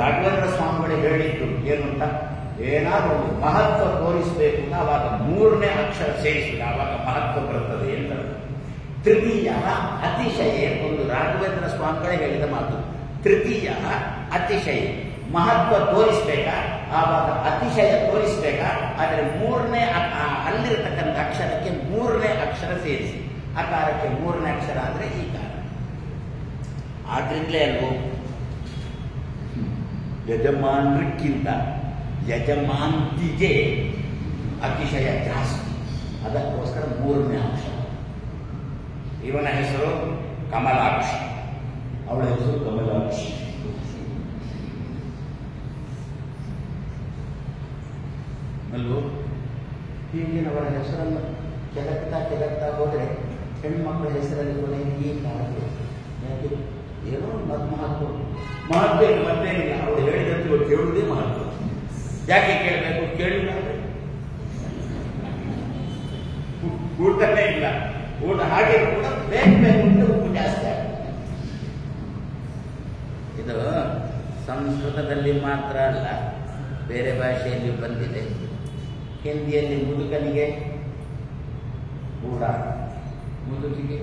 ರಾಘವೇಂದ್ರ ಸ್ವಾಮಿಗಳೇ ಹೇಳಿದ್ರು ಏನು ಅಂತ? ಏನಾದ್ರೂ ಒಂದು ಮಹತ್ವ ತೋರಿಸಬೇಕು ಅಂತ ಅವಾಗ ಮೂರನೇ ಅಕ್ಷರ ಸೇರಿಸಿದ್ರೆ ಆವಾಗ ಮಹತ್ವ ಬರುತ್ತದೆ ಅಂತ. ತೃತೀಯ ಅತಿಶಯ, ಒಂದು ರಾಘವೇಂದ್ರ ಸ್ವಾಮಿಗಳೇ ಹೇಳಿದ ಮಾತು. ತೃತೀಯ ಅತಿಶಯ, ಮಹತ್ವ ತೋರಿಸ್ಬೇಕಾ ಆವಾಗ ಅತಿಶಯ ತೋರಿಸ್ಬೇಕಾ, ಆದರೆ ಮೂರನೇ ಅಲ್ಲಿರತಕ್ಕಂಥ ಅಕ್ಷರಕ್ಕೆ ಮೂರನೇ ಅಕ್ಷರ ಸೇರಿಸಿ. ಅಕಾರಕ್ಕೆ ಮೂರನೇ ಅಕ್ಷರ ಅಂದ್ರೆ ಈ ಕಾರ. ಆದ್ರಿಂದಲೇ ಅಲ್ವೋ ಯಜಮಾನರಿಗಿಂತ ಯಜಮಾಂತಿಗೆ ಅತಿಶಯ ಜಾಸ್ತಿ. ಅದಕ್ಕೋಸ್ಕರ ಮೂರನೇ ಅಂಶ. ಇವನ ಹೆಸರು ಕಮಲಾಕ್ಷಿ, ಅವಳ ಹೆಸರು ಕಮಲಾಕ್ಷಿ. ಅಲ್ವೋ? ಈಗಿನವರ ಹೆಸರನ್ನು ಕೆದಕ್ತಾ ಹೋದರೆ ಹೆಣ್ಮಕ್ಳ ಹೆಸರಲ್ಲಿ ಕೊನೆಗೆ ಈ ಕಾಲಕ್ಕೆ ಯಾಕೆ ಏನೋ ಮಹತ್ವ ಮತ್ತೇನಿಲ್ಲ. ಅವಳು ಹೇಳಿದಂತೆ ಕೇಳುವುದೇ ಮಹತ್ವ. ಯಾಕೆ ಕೇಳಬೇಕು? ಕೇಳಿಲ್ಲ ಊಟನೇ ಇಲ್ಲ. ಊಟ ಹಾಗೆ ಕೂಡ ಬೇಕು ಉಪ್ಪು ಜಾಸ್ತಿ ಆಗುತ್ತೆ. ಇದು ಸಂಸ್ಕೃತದಲ್ಲಿ ಮಾತ್ರ ಅಲ್ಲ, ಬೇರೆ ಭಾಷೆಯಲ್ಲಿ ಬಂದಿದೆ. ಹಿಂದಿಯಲ್ಲಿ ಮುದುಕನಿಗೆ ಊಟ, ಮುದುಕಿಗೆ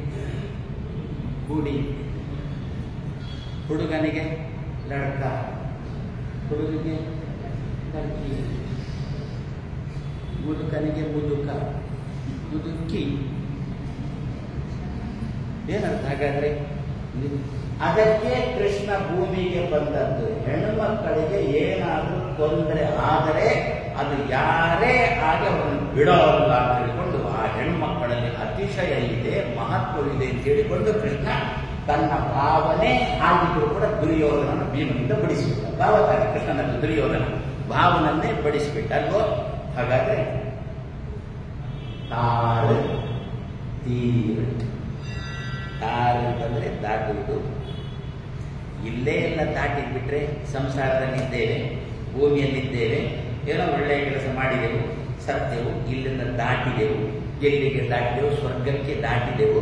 ಕೂಡಿ, ಹುಡುಗನಿಗೆ ಲಡ್ಕ, ಹುಡುಗಿಗೆ ಲಡ್ಕಿ, ಮುದುಕನಿಗೆ ಮುದುಕ, ಮುದುಕಿ. ಏನರ್ಥ ಹಾಗಾದ್ರೆ? ಅದಕ್ಕೆ ಕೃಷ್ಣ ಭೂಮಿಗೆ ಬಂದದ್ದು. ಹೆಣ್ಣುಮಕ್ಕಳಿಗೆ ಏನಾದರೂ ತೊಂದರೆ ಆದರೆ ಅದು ಯಾರೇ ಆಗಿ ಅವರನ್ನು ಬಿಡೋಲ್ಲ ಅಂತ ಹೇಳಿಕೊಂಡು ಆ ಹೆಣ್ಣುಮಕ್ಕಳಲ್ಲಿ ಅತಿಶಯ ಇದೆ, ಮಹತ್ವವಿದೆ ಅಂತ ಹೇಳಿಕೊಂಡು ಕೃಷ್ಣ ತನ್ನ ಭಾವನೆ ಆಗಿದ್ರು ಕೂಡ ದುರ್ಯೋಧನನ ಭೀಮನಿಂದ ಬಡಿಸಿಬಿಟ್ಟ. ಭಾವಕ್ಕಾಗಿ ಕೃಷ್ಣನಲ್ಲಿ ದುರ್ಯೋಧನ ಭಾವನನ್ನೇ ಬಡಿಸಿಬಿಟ್ಟ ಅಲ್ವೋ? ಹಾಗಾದ್ರೆ ತಾಳು ತೀರು. ತಾರು ಅಂತಂದ್ರೆ ದಾಟುವುದು. ಇಲ್ಲೇ ಎಲ್ಲ ದಾಟಿದ್ಬಿಟ್ರೆ ಸಂಸಾರದಲ್ಲಿದ್ದೇವೆ, ಭೂಮಿಯಲ್ಲಿದ್ದೇವೆ, ಏನೋ ಒಳ್ಳೆಯ ಕೆಲಸ ಮಾಡಿದೆವು, ಸತ್ಯವು, ಇಲ್ಲಿಂದ ದಾಟಿದೆವು. ಎಲ್ಲಿಗೆ ದಾಟಿದೆವು? ಸ್ವರ್ಗಕ್ಕೆ ದಾಟಿದೆವು.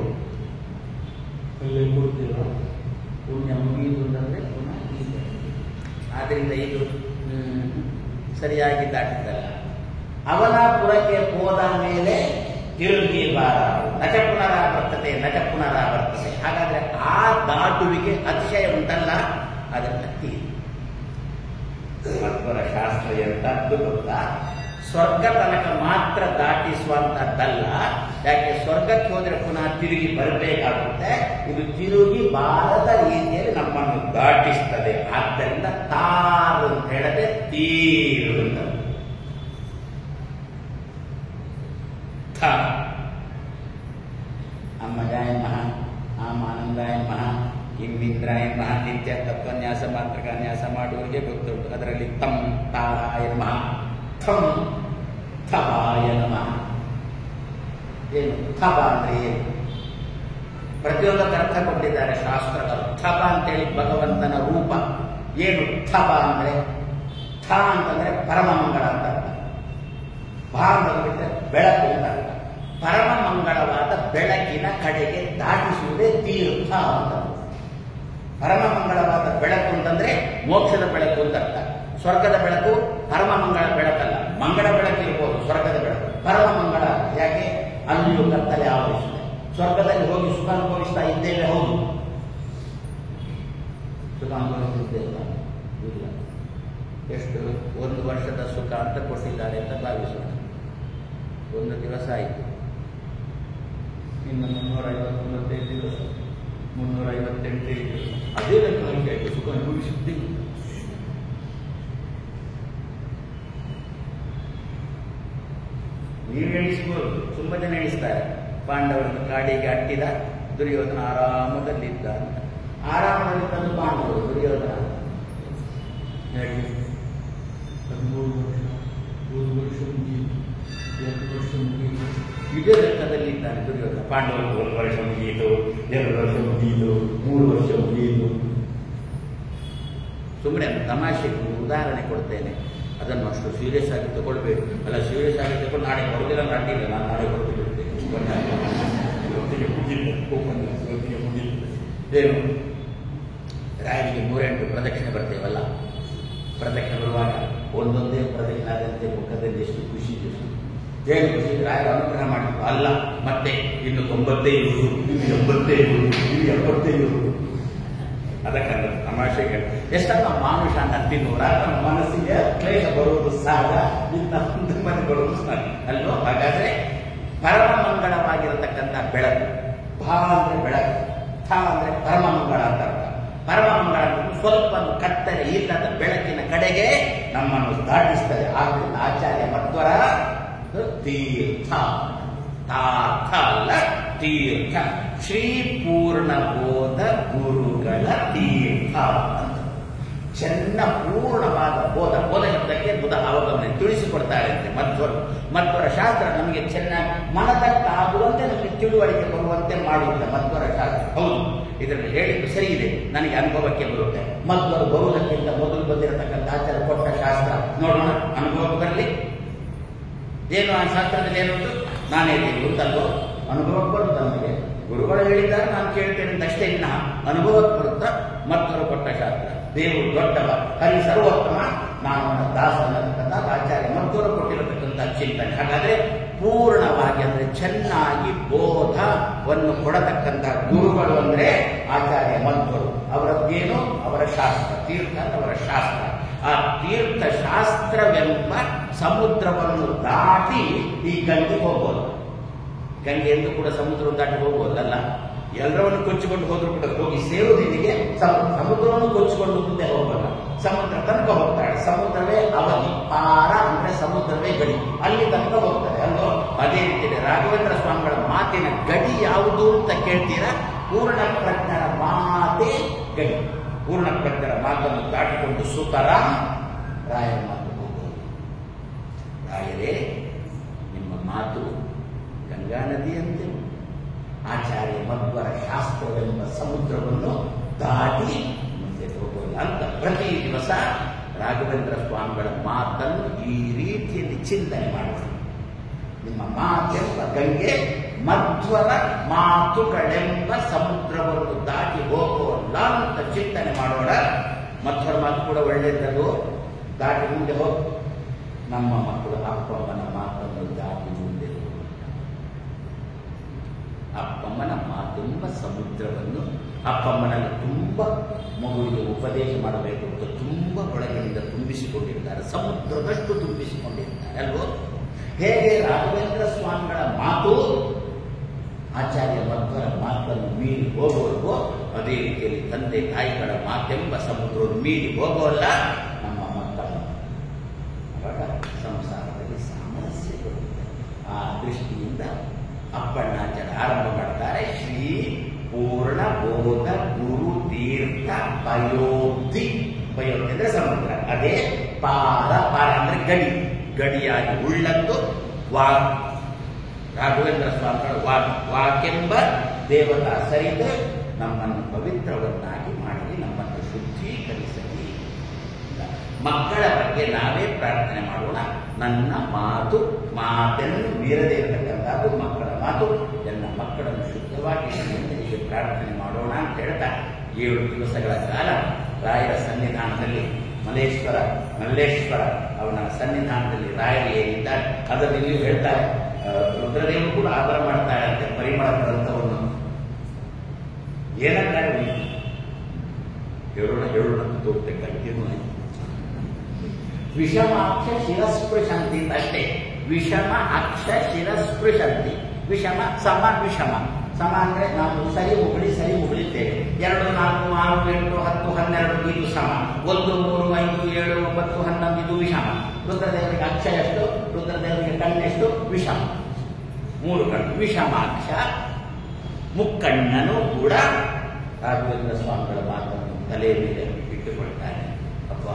ಅಲ್ಲೇ ಕೊಡ್ತೀವೋ ಪುಣ್ಯ ಮುಗಿಯುವುದು ಅಂತಂದ್ರೆ ಪುನಃ ಇದೆ. ಆದ್ರಿಂದ ಇದು ಸರಿಯಾಗಿ ದಾಟಿದ್ದಲ್ಲ. ಅವನ ಪುರಕ್ಕೆ ಹೋದ ಮೇಲೆ ತಿರುಗಿ ಬಾರ ನಚ ಪುನರಾವರ್ತತೆ, ನಚ ಪುನರಾವರ್ತತೆ. ಹಾಗಾದ್ರೆ ಆ ದಾಟುವಿಕೆ ಅತಿಶಯ ಉಂಟಲ್ಲ, ಅದನ್ನ ತೀರಿ. ಮಧ್ವರ ಶಾಸ್ತ್ರ ಎಂತದ್ದು ಗೊತ್ತಾ? ಸ್ವರ್ಗ ತನಕ ಮಾತ್ರ ದಾಟಿಸುವಂತದ್ದಲ್ಲ. ಯಾಕೆ? ಸ್ವರ್ಗಕ್ಕೆ ಹೋದ್ರೆ ಪುನಃ ತಿರುಗಿ ಬರಬೇಕಾಗುತ್ತೆ. ಇದು ತಿರುಗಿ ಬಾರದ ರೀತಿಯಲ್ಲಿ ನಮ್ಮನ್ನು ದಾಟಿಸ್ತದೆ. ಆದ್ದರಿಂದ ತಾರು ಅಂತ ಹೇಳದೆ ತೀರು ಅಂತ. ಅಮ್ಮಜಾಯ ಮಹಾ, ಆಮಾನಂದಾಯ ಮಹಾ, ಇಂದ್ರಾಯ ಮಹಾ ನಿತ್ಯ ತತ್ವನ್ಯಾಸ ಮಾತ್ರಕಾನ್ಯಾಸ ಮಾಡುವವರಿಗೆ ಗೊತ್ತುಂಟು. ಅದರಲ್ಲಿ ತಂ ತಾರಾಯ ನಮಃ, ಥಂ ಥವಾಯ ನಮಃ. ಏನು ಥಬ ಅಂದ್ರೆ ಏನು? ಪ್ರತಿಯೊಂದಕ್ಕೆ ಅರ್ಥ ಕೊಟ್ಟಿದ್ದಾರೆ ಶಾಸ್ತ್ರಗಳು. ಥಬ ಅಂತೇಳಿ ಭಗವಂತನ ರೂಪ. ಏನು ಥಬ ಅಂದ್ರೆ? ಥ ಅಂತಂದ್ರೆ ಪರಮ ಮಂಗಳ ಅಂತ ಅರ್ಥ. ಭಾ ಅಂತ ಬಿಟ್ಟರೆ ಬೆಳಕು ಅಂತ ಅರ್ಥ. ಪರಮ ಮಂಗಳವಾದ ಬೆಳಕಿನ ಕಡೆಗೆ ದಾಟಿಸುವುದೇ ತೀರ್ಥ ಅಂತ. ಪರಮ ಮಂಗಳವಾದ ಬೆಳಕು ಅಂತಂದ್ರೆ ಮೋಕ್ಷದ ಬೆಳಕು ಅಂತ ಅರ್ಥ. ಸ್ವರ್ಗದ ಬೆಳಕು ಪರಮ ಮಂಗಳ ಬೆಳಕಲ್ಲ. ಮಂಗಳ ಬೆಳಕು ಇರ್ಬೋದು, ಸ್ವರ್ಗದ ಬೆಳಕು ಪರಮ ಮಂಗಳ. ಯಾಕೆ? ಅಲ್ಲಿಯೂ ಕತ್ತಲೆ ಆವರಿಸಿದೆ. ಸ್ವರ್ಗದಲ್ಲಿ ಹೋಗಿ ಸುಖ ಅನುಭವಿಸ್ತಾ ಇದ್ದೇವೆ, ಹೌದು. ಸುಖ ಅನುಭವಿಸಿದ್ದೇವೆ ಇಲ್ಲ. ಎಷ್ಟು? 1 ವರ್ಷದ ಸುಖ ಅಂತ ಕೊಟ್ಟಿದ್ದಾರೆ ಅಂತ ಭಾವಿಸೋಣ. 1 ದಿವಸ ಆಯಿತು, ಇನ್ನು 359 ದಿವಸ, 358 ದಿವಸ, ಅದೇ ಲೆಕ್ಕ ಆಯಿತು. ಸುಖ ಅನುಭವಿಸಿದ್ದೀವಿ. ನೀವು ಎಣಿಸ್ಬೋದು, ತುಂಬಾ ಜನ ಎಣಿಸ್ತಾರೆ. ಪಾಂಡವರನ್ನು ಕಾಡಿಗೆ ಅಟ್ಟಿದ ದುರ್ಯೋಧನ ಆರಾಮದಲ್ಲಿದ್ದ ಅಂತ. ಆರಾಮದಲ್ಲಿದ್ದಂದು ಪಾಂಡವರು, ದುರ್ಯೋಧನ 13 ವರ್ಷ, 1 ವರ್ಷ ಮುಗಿಯಿತು, 2 ವರ್ಷ ಮುಗಿಯಿತು, ಇದೇ ಲೆಕ್ಕದಲ್ಲಿದ್ದಾನೆ ದುರ್ಯೋಧನ. ಪಾಂಡವರು 1 ವರ್ಷ ಮುಗಿಯಿತು, 2 ವರ್ಷ ಮುಗಿಯಿತು, 3 ವರ್ಷ ಮುಗಿಯಿತು. ಸುಮ್ಮನೆ ತಮಾಷೆಗೆ ಉದಾಹರಣೆ ಕೊಡ್ತೇನೆ, ಅದನ್ನು ಅಷ್ಟು ಸೀರಿಯಸ್ ಆಗಿ ತಗೊಳ್ಬೇಡಿ. ಅಲ್ಲ, ಸೀರಿಯಸ್ ಆಗಿ ತಗೊಂಡು ನಾಳೆ ಹೊರದಿಲ್ಲ, ಅಡ್ಡಿಲ್ಲ, ನಾನು ನಾಳೆ ಹೊರತು ಬಿಡ್ತೇನೆ. ಏನು ರಾಯನಿಗೆ 108 ಪ್ರದಕ್ಷಿಣೆ ಬರ್ತೇವಲ್ಲ, ಪ್ರದಕ್ಷಿಣೆ ಬರುವಾಗ ಒಂದೊಂದೇ ಪ್ರದಕ್ಷಿಣೆ ಆದಂತೆ ಮುಖದಲ್ಲಿ ಎಷ್ಟು ಖುಷಿ ಇತ್ತು. ಏನು ಖುಷಿ? ರಾಯರ ಅನುಗ್ರಹ ಮಾಡಿದ್ರು. ಅಲ್ಲ, ಮತ್ತೆ ಇನ್ನು 95, ಇನ್ನು 75, ಇನ್ನು 75. ಅದಕ್ಕಂದ್ರೆ ತಮಾಷೆಗೆ ಎಷ್ಟನ್ನ ಮಾನುಷ ನತ್ತಿನೂರ ನಮ್ಮ ಮನಸ್ಸಿಗೆ ಕ್ಲೇಶ ಬರುವುದು ಸಹಜ, ಇಂಥ ಮನೆ ಬರುವುದು ಸಹಜ ಅಲ್ವೋ? ಹಾಗಾದ್ರೆ ಪರಮ ಮಂಗಳವಾಗಿರತಕ್ಕಂಥ ಬೆಳಕು, ಭಾ ಅಂದ್ರೆ ಬೆಳಕು, ಥ ಅಂದ್ರೆ ಪರಮ ಮಂಗಳ ಅಂತ ಅರ್ಥ. ಪರಮ ಮಂಗಳ ಸ್ವಲ್ಪ ಕತ್ತಲೆ ಇಲ್ಲದ ಬೆಳಕಿನ ಕಡೆಗೆ ನಮ್ಮನ್ನು ದಾಟಿಸ್ತದೆ. ಆದ್ದರಿಂದ ಆಚಾರ್ಯ ಮಧ್ವರ ತೀರ್ಥ, ತಾರ್ಥ ಅಲ್ಲ ತೀರ್ಥ, ಶ್ರೀ ಪೂರ್ಣಬೋಧ ಗುರುಗಳ ತೀರ್ಥ ಅಂತ. ಚೆನ್ನ ಪೂರ್ಣವಾದ ಬೋಧ, ಬೋಧ ಶಬ್ದಕ್ಕೆ ಬುಧ ಅವಗಮನೆ ತಿಳಿಸಿಕೊಡ್ತಾರೆ ಅಂತೆ ಮಧ್ವರು. ಮಧ್ವರ ಶಾಸ್ತ್ರ ನಮಗೆ ಚೆನ್ನಾಗಿ ಮನದಕ್ಕಾಗುವಂತೆ ನಮಗೆ ತಿಳುವಳಿಕೆ ಬರುವಂತೆ ಮಾಡುತ್ತೆ ಮಧ್ವರ ಶಾಸ್ತ್ರ. ಹೌದು, ಇದರಲ್ಲಿ ಹೇಳಿದ್ದು ಸರಿ ಇದೆ, ನನಗೆ ಅನುಭವಕ್ಕೆ ಬರುತ್ತೆ. ಮಧ್ವರು ಬರುವುದಕ್ಕಿಂತ ಮೊದಲು ಬಂದಿರತಕ್ಕಂಥ ಆಚಾರ್ಯ ಕೊಟ್ಟ ಶಾಸ್ತ್ರ ನೋಡೋಣ, ಅನುಭವಕ್ಕೆ ಬರಲಿ. ಏನು ಆ ಶಾಸ್ತ್ರದಲ್ಲಿ ಏನು ನಾನೇ ಗೊತ್ತಲ್ವೋ? ಅನುಭವಕ್ಕೆ ಬರುತ್ತೆ ನಮಗೆ. ಗುರುಗಳು ಹೇಳಿದ್ದಾರೆ, ನಾನು ಕೇಳ್ತೇನೆ ಅಂತ ಅಷ್ಟೇ, ಇನ್ನ ಅನುಭವಕ್ಕೆ ಬರುತ್ತಾ ಮಧ್ವರು ಕೊಟ್ಟ ಶಾಸ್ತ್ರ. ದೇವರು ದೊಡ್ಡವ, ಹರಿ ಸರ್ವೋತ್ತಮ, ನಾನು ನನ್ನ ದಾಸನಂತ ಆಚಾರ್ಯ ಮಧ್ವರು ಕೊಟ್ಟಿರತಕ್ಕಂಥ ಚಿಂತನೆ. ಹಾಗಾದ್ರೆ ಪೂರ್ಣವಾಗಿ ಅಂದ್ರೆ ಚೆನ್ನಾಗಿ ಬೋಧವನ್ನು ಕೊಡತಕ್ಕಂಥ ಗುರುಗಳು ಅಂದ್ರೆ ಆಚಾರ್ಯ ಮಧ್ವರು. ಅವರದ್ದೇನು? ಅವರ ಶಾಸ್ತ್ರ, ತೀರ್ಥ ಅವರ ಶಾಸ್ತ್ರ. ಆ ತೀರ್ಥ ಶಾಸ್ತ್ರವೆಂಬ ಸಮುದ್ರವನ್ನು ದಾಟಿ ಈ ಗಂಗೆ ಹೋಗ್ಬೋದು. ಗಂಗೆ ಎಂದು ಕೂಡ ಸಮುದ್ರವನ್ನು ದಾಟಿ ಹೋಗ್ಬೋದಲ್ಲ. ಎಲ್ಲರನ್ನು ಕೊಚ್ಚಿಕೊಂಡು ಹೋದ್ರು ಕೂಡ ಹೋಗಿ ಸೇರುವುದಿಲ್ಲಿಗೆ ಸಮುದ್ರವನ್ನು ಕೊಚ್ಚಿಕೊಂಡು ಮುಂದೆ ಹೋಗಲ್ಲ, ಸಮುದ್ರ ತನಕ ಹೋಗ್ತಾಳೆ. ಸಮುದ್ರವೇ ಅವಧಿ, ಪಾರ ಅಂದ್ರೆ ಸಮುದ್ರವೇ ಗಡಿ, ಅಲ್ಲಿ ತನಕ ಹೋಗ್ತಾರೆ ಅಲ್ವೋ? ಅದೇ ರೀತಿ ರಾಘವೇಂದ್ರ ಸ್ವಾಮಿಗಳ ಮಾತಿನ ಗಡಿ ಯಾವುದು ಅಂತ ಕೇಳ್ತೀರಾ? ಪೂರ್ಣ ಪ್ರಜ್ಞರ ಮಾತೇ ಗಡಿ. ಪೂರ್ಣ ಪ್ರಜ್ಞರ ಮಾತನ್ನು ದಾಟಿಕೊಂಡು ಸುತರ ರಾಯರ ಮಾತು ಹೋಗೋದು. ರಾಯರೇ, ನಿಮ್ಮ ಮಾತು ಗಂಗಾ ನದಿಯಂತೆ ಆಚಾರ್ಯ ಮಧ್ವರ ಶಾಸ್ತ್ರವೆಂಬ ಸಮುದ್ರವನ್ನು ದಾಟಿ ಮುಂದೆ ಹೋಗೋಲ್ಲ ಅಂತ ಪ್ರತಿ ದಿವಸ ರಾಘವೇಂದ್ರ ಸ್ವಾಮಿಗಳ ಮಾತನ್ನು ಈ ರೀತಿಯಲ್ಲಿ ಚಿಂತನೆ ಮಾಡೋಣ. ನಿಮ್ಮ ಮಾತೆಂಬ ಗಂಗೆ ಮಧ್ವರ ಮಾತುಗಳೆಂಬ ಸಮುದ್ರವನ್ನು ದಾಟಿ ಹೋಗೋಲ್ಲ ಅಂತ ಚಿಂತನೆ ಮಾಡೋಣ. ಮಧ್ವರ ಮಾತು ಕೂಡ ಒಳ್ಳೆಯದಲ್ಲೋ, ದಾಟಿ ಮುಂದೆ ಹೋಗಿ ನಮ್ಮ ಮಕ್ಕಳು ಅಪ್ಪಮ್ಮನ ಮಾತನ್ನು ದಾಟಿ ಮುಂದೆ ಹೋಗೋಣ. ಅಪ್ಪಮ್ಮನ ಮಾತೆಂಬ ಸಮುದ್ರವನ್ನು, ಅಪ್ಪಮ್ಮನಲ್ಲಿ ತುಂಬ ಮಗುವಿಗೆ ಉಪದೇಶ ಮಾಡಬೇಕು ಅಂತ ತುಂಬ ಒಳಗಿನಿಂದ ತುಂಬಿಸಿಕೊಂಡಿರ್ತಾರೆ, ಸಮುದ್ರದಷ್ಟು ತುಂಬಿಸಿಕೊಂಡಿರ್ತಾರೆ ಅಲ್ವೋ? ಹೇಗೆ ರಾಘವೇಂದ್ರ ಸ್ವಾಮಿಗಳ ಮಾತು ಆಚಾರ್ಯ ಮಧ್ವರ ಮಾತನ್ನು ಮೀರಿ ಹೋಗುವವರೆಗೂ, ಅದೇ ರೀತಿಯಲ್ಲಿ ತಂದೆ ತಾಯಿಗಳ ಮಾತೆಂಬ ಸಮುದ್ರವನ್ನು ಮೀರಿ ಹೋಗೋಲ್ಲ ನಮ್ಮ ಮಕ್ಕಳು. ಅವಾಗ ಸಂಸಾರದಲ್ಲಿ ಸಾಮರಸ್ಯ ಬರುತ್ತೆ. ಆ ದೃಷ್ಟಿಯಿಂದ ಅಪ್ಪಣ್ಣಾಚಾರ್ಯ ಆರಂಭ ಮಾಡ್ತಾರೆ. ಶ್ರೀ ಪೂರ್ಣ ಬೋಧ ಗುರು ತೀರ್ಥ ಪಯೋಬ್ಧಿ. ಪಯೋಬ್ಧಿ ಅಂದ್ರೆ ಸಮುದ್ರ, ಅದೇ ಪಾರ. ಪಾರ ಅಂದ್ರೆ ಗಡಿ, ಗಡಿಯಾಗಿ ಉಳ್ಳದ್ದು ವಾಕ್. ರಾಘವೇಂದ್ರ ಸ್ವಾಮಿಗಳು ವಾಕೆಂಬ ದೇವತಾ ಸರಿತ ನಮ್ಮನ್ನು ಪವಿತ್ರವನ್ನಾಗಿ ಮಾಡಲಿ, ನಮ್ಮನ್ನು ಶುದ್ಧೀಕರಿಸಲಿ. ಮಕ್ಕಳ ಬಗ್ಗೆ ನಾವೇ ಪ್ರಾರ್ಥನೆ ಮಾಡೋಣ. ನನ್ನ ಮಾತೆನ್ನು ಮೀರದೇ ಇರತಕ್ಕಂಥದ್ದು ಮಕ್ಕಳ ಮಾತು. ಎಲ್ಲ ಮಕ್ಕಳನ್ನು ಶುದ್ಧವಾಗಿ ಹೀಗೆ ಪ್ರಾರ್ಥನೆ ಮಾಡೋಣ ಅಂತ ಹೇಳ್ತಾ 7 ದಿವಸಗಳ ಕಾಲ ರಾಯರ ಸನ್ನಿಧಾನದಲ್ಲಿ ಮಲ್ಲೇಶ್ವರ ಅವನ ಸನ್ನಿಧಾನದಲ್ಲಿ ರಾಯರು ಏನಿದ್ದಾರೆ ಅದನ್ನು ಇಲ್ಲಿ ಹೇಳ್ತಾರೆ. ರುದ್ರದೇವರು ಕೂಡ ಆಧಾರ ಮಾಡ್ತಾರೆ ಅಂತ ಪರಿಮಳ ಗ್ರಂಥವನ್ನು ಏನಂತಾರೆ ಹೇಳೋಣ ತೋರ್ಬೇಕಾಗಿದ್ದು ವಿಷಮಾಕ್ಷ ಶಿರಸ್ಪೃಶಂತಿ ಅಷ್ಟೇ. ವಿಷಮ ಅಕ್ಷ ಶಿರಸ್ಪೃಶಂತಿ. ವಿಷಮ ಸಮ ವಿಷಮ. ಸಮ ಅಂದ್ರೆ ನಾವು ಸರಿ ಮುಗಳಿದ್ದೇವೆ. 2, 4, 6, 8, 10, 12 ಇದು ಸಮ. 1, 3, 5, 7, 9, 11 ಇದು ವಿಷಮ. ರುದ್ರದೇವರಿಗೆ ಅಕ್ಷ ಎಷ್ಟು, ರುದ್ರದೇವರಿಗೆ ಕಣ್ಣೆಷ್ಟು, ವಿಷಮ. 3 ಕಣ್ಣು. ವಿಷಮಾಕ್ಷ ಮುಕ್ಕಣ್ಣನು ಕೂಡ ರಾಘವೇಂದ್ರ ಸ್ವಾಮಿಗಳ ಮಾತನ್ನು ತಲೆ ಮೇಲೆ ಇಟ್ಟುಕೊಳ್ತಾನೆ. ಅಪ್ಪ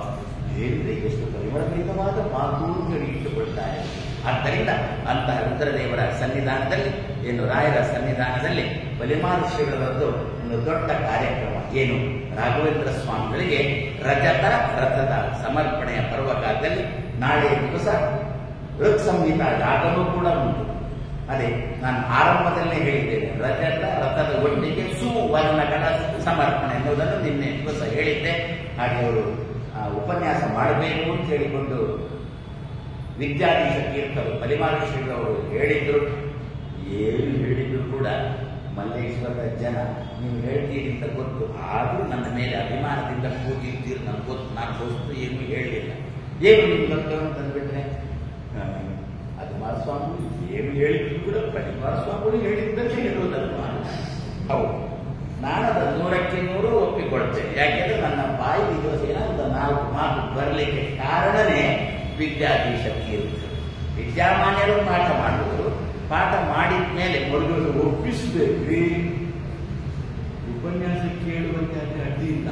ದೇವರೇ ಎಷ್ಟು ಪರಿಮಳಭರಿತವಾದ ಮಾತು ಇಟ್ಟುಕೊಳ್ತಾರೆ. ಆದ್ದರಿಂದ ಅಂತಹ ರುದ್ರದೇವರ ಸನ್ನಿಧಾನದಲ್ಲಿ ರಾಯರ ಸನ್ನಿಧಾನದಲ್ಲಿ ಬಲಿಮಾನುಷ್ಯಗಳದ್ದು ಒಂದು ದೊಡ್ಡ ಕಾರ್ಯಕ್ರಮ ಏನು, ರಾಘವೇಂದ್ರ ಸ್ವಾಮಿಗಳಿಗೆ ರಥದ ಸಮರ್ಪಣೆಯ ಪರ್ವಕಾಲದಲ್ಲಿ ನಾಳೆ ದಿವಸ ಋಕ್ ಸಂಹಿತ ಯಾಗವೂ ಕೂಡ ಉಂಟು. ಅದೇ ನಾನು ಆರಂಭದಲ್ಲೇ ಹೇಳಿದ್ದೇನೆ, ರಥದ ಒಟ್ಟಿಗೆ ಸುವರ್ಣಗಳ ಸಮರ್ಪಣೆ ಎನ್ನುವುದನ್ನು ನಿನ್ನೆ ದಿವಸ ಹೇಳಿದ್ದೆ. ಹಾಗೆ ಅವರು ಉಪನ್ಯಾಸ ಮಾಡಬೇಕು ಅಂತ ಹೇಳಿಕೊಂಡು ವಿದ್ಯಾಧೀಶ ತೀರ್ಥರು ಬಲಿಮಾನುಷ್ಯರವರು ಹೇಳಿದ್ರು. ಏನು ಹೇಳಿದ್ರು ಕೂಡ ಮಲ್ಲೇಶ್ವರದ ಜನ ನೀವು ಹೇಳ್ತೀರಿ ಅಂತ ಗೊತ್ತು, ಆದರೂ ನನ್ನ ಮೇಲೆ ಅಭಿಮಾನದಿಂದ ಕೂತಿರ್ತೀರಿ ನನಗೆ ಗೊತ್ತು, ನಾನು ಗೊತ್ತು ಏನು ಹೇಳಲಿಲ್ಲ. ಏನು ನಿಮ್ಗೆ ಗೊತ್ತು ಅಂತಂದ್ಬಿಟ್ರೆ ಅದು ಮಾಧುಸ್ವಾಮಿ ಏನು ಹೇಳಿದ್ರು ಕೂಡ ಬಲಿಮಾನುಸ್ವಾಮಿ ಹೇಳಿದ್ದಕ್ಕೆ ಹೇಳುವುದಲ್ವಾ. ಹೌದು, ನಾನು ಅದನ್ನು 100ಕ್ಕೆ 100 ಒಪ್ಪಿಕೊಳ್ತೇನೆ. ಯಾಕೆಂದ್ರೆ ನನ್ನ ಬಾಯಿ ದಿವಸ ಒಂದು 4 ಮಾತು ಬರಲಿಕ್ಕೆ ಕಾರಣನೇ ವಿದ್ಯಾಧೀಶ ತೀರ್ಥರು. ವಿದ್ಯಾಮಾನ್ಯರು ಪಾಠ ಮಾಡುವರು, ಪಾಠ ಮಾಡಿದ ಮೇಲೆ ಮರುಗಳು ಒಪ್ಪಿಸಬೇಕು. ಉಪನ್ಯಾಸ ಕೇಳುವಂತೆ ಅಡ್ಡಿಲ್ಲ.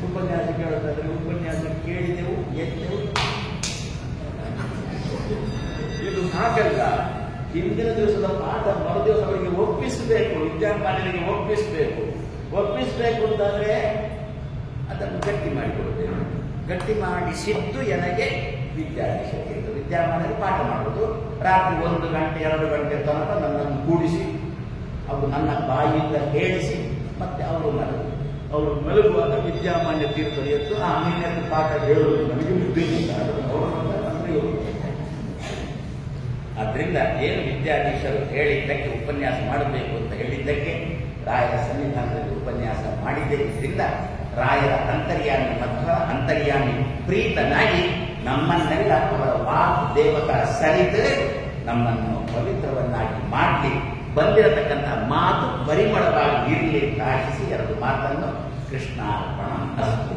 ಉಪನ್ಯಾಸ ಕೇಳೋದಾದ್ರೆ ಉಪನ್ಯಾಸ ಕೇಳಿದೆವು, ಎದ್ದೆವು, ಇದು ಸಾಕಲ್ಲ. ಹಿಂದಿನ ದಿವಸದ ಪಾಠ ಮರುದಿವಸ ಅವರಿಗೆ ಒಪ್ಪಿಸಬೇಕು, ವಿದ್ಯಾಮಾನ್ಯರಿಗೆ ಒಪ್ಪಿಸಬೇಕು ಅಂತಂದ್ರೆ ಅದನ್ನು ಗಟ್ಟಿ ಮಾಡಿಕೊಡ್ತೇವೆ. ಗಟ್ಟಿ ಮಾಡಿಸಿದ್ದು ನನಗೆ ವಿದ್ಯಾಧೀಶ ತೀರ್ಥರು. ವಿದ್ಯಾಮಾನ್ಯರು ಪಾಠ ಮಾಡೋದು ರಾತ್ರಿ 1 ಗಂಟೆ 2 ಗಂಟೆ ತನಕ ನನ್ನನ್ನು ಕೂಡಿಸಿ ಅವರು ನನ್ನ ಬಾಯಿಯಿಂದ ಹೇಳಿಸಿ ಮತ್ತೆ ಅವರು ಮಲಗುವಾಗ ವಿದ್ಯಾಮಾನ್ಯ ತೀರ್ಥರು ಎದ್ದು ನಿನ್ನೆ ಪಾಠ ಹೇಳುವುದು ನನಗೆ ಉದ್ದೇಶ. ಆದ್ರಿಂದ ಏನು ವಿದ್ಯಾಧೀಶರು ಹೇಳಿದ್ದಕ್ಕೆ ಉಪನ್ಯಾಸ ಮಾಡಬೇಕು ಅಂತ ಹೇಳಿದ್ದಕ್ಕೆ ರಾಯರ ಸನ್ನಿಧಾನದಲ್ಲಿ ಉಪನ್ಯಾಸ ಮಾಡಿದ್ದರಿಂದ ರಾಯರ ಅಂತರ್ಯಾಮಿ ಪ್ರೀತನಾಗಿ ನಮ್ಮನ್ನೆಲ್ಲ ಅವರ ವಾಕ್ ದೇವತಾ ಸರಿದು ನಮ್ಮನ್ನು ಪವಿತ್ರವನ್ನಾಗಿ ಮಾಡಿ ಬಂದಿರತಕ್ಕಂತಹ ಮಾತು ಪರಿಮಳವಾಗಿ ಇರಲಿ ಅಂತ ಆಶಿಸಿ 2 ಮಾತನ್ನು ಕೃಷ್ಣಾರ್ಪಣ ಅಸ್ತು.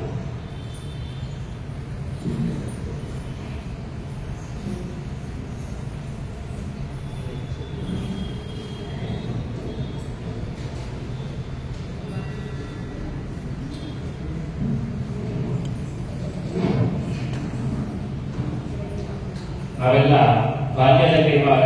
ನಾವೆಲ್ಲ ಬಾಲ್ಯದಲ್ಲಿರುವಾಗ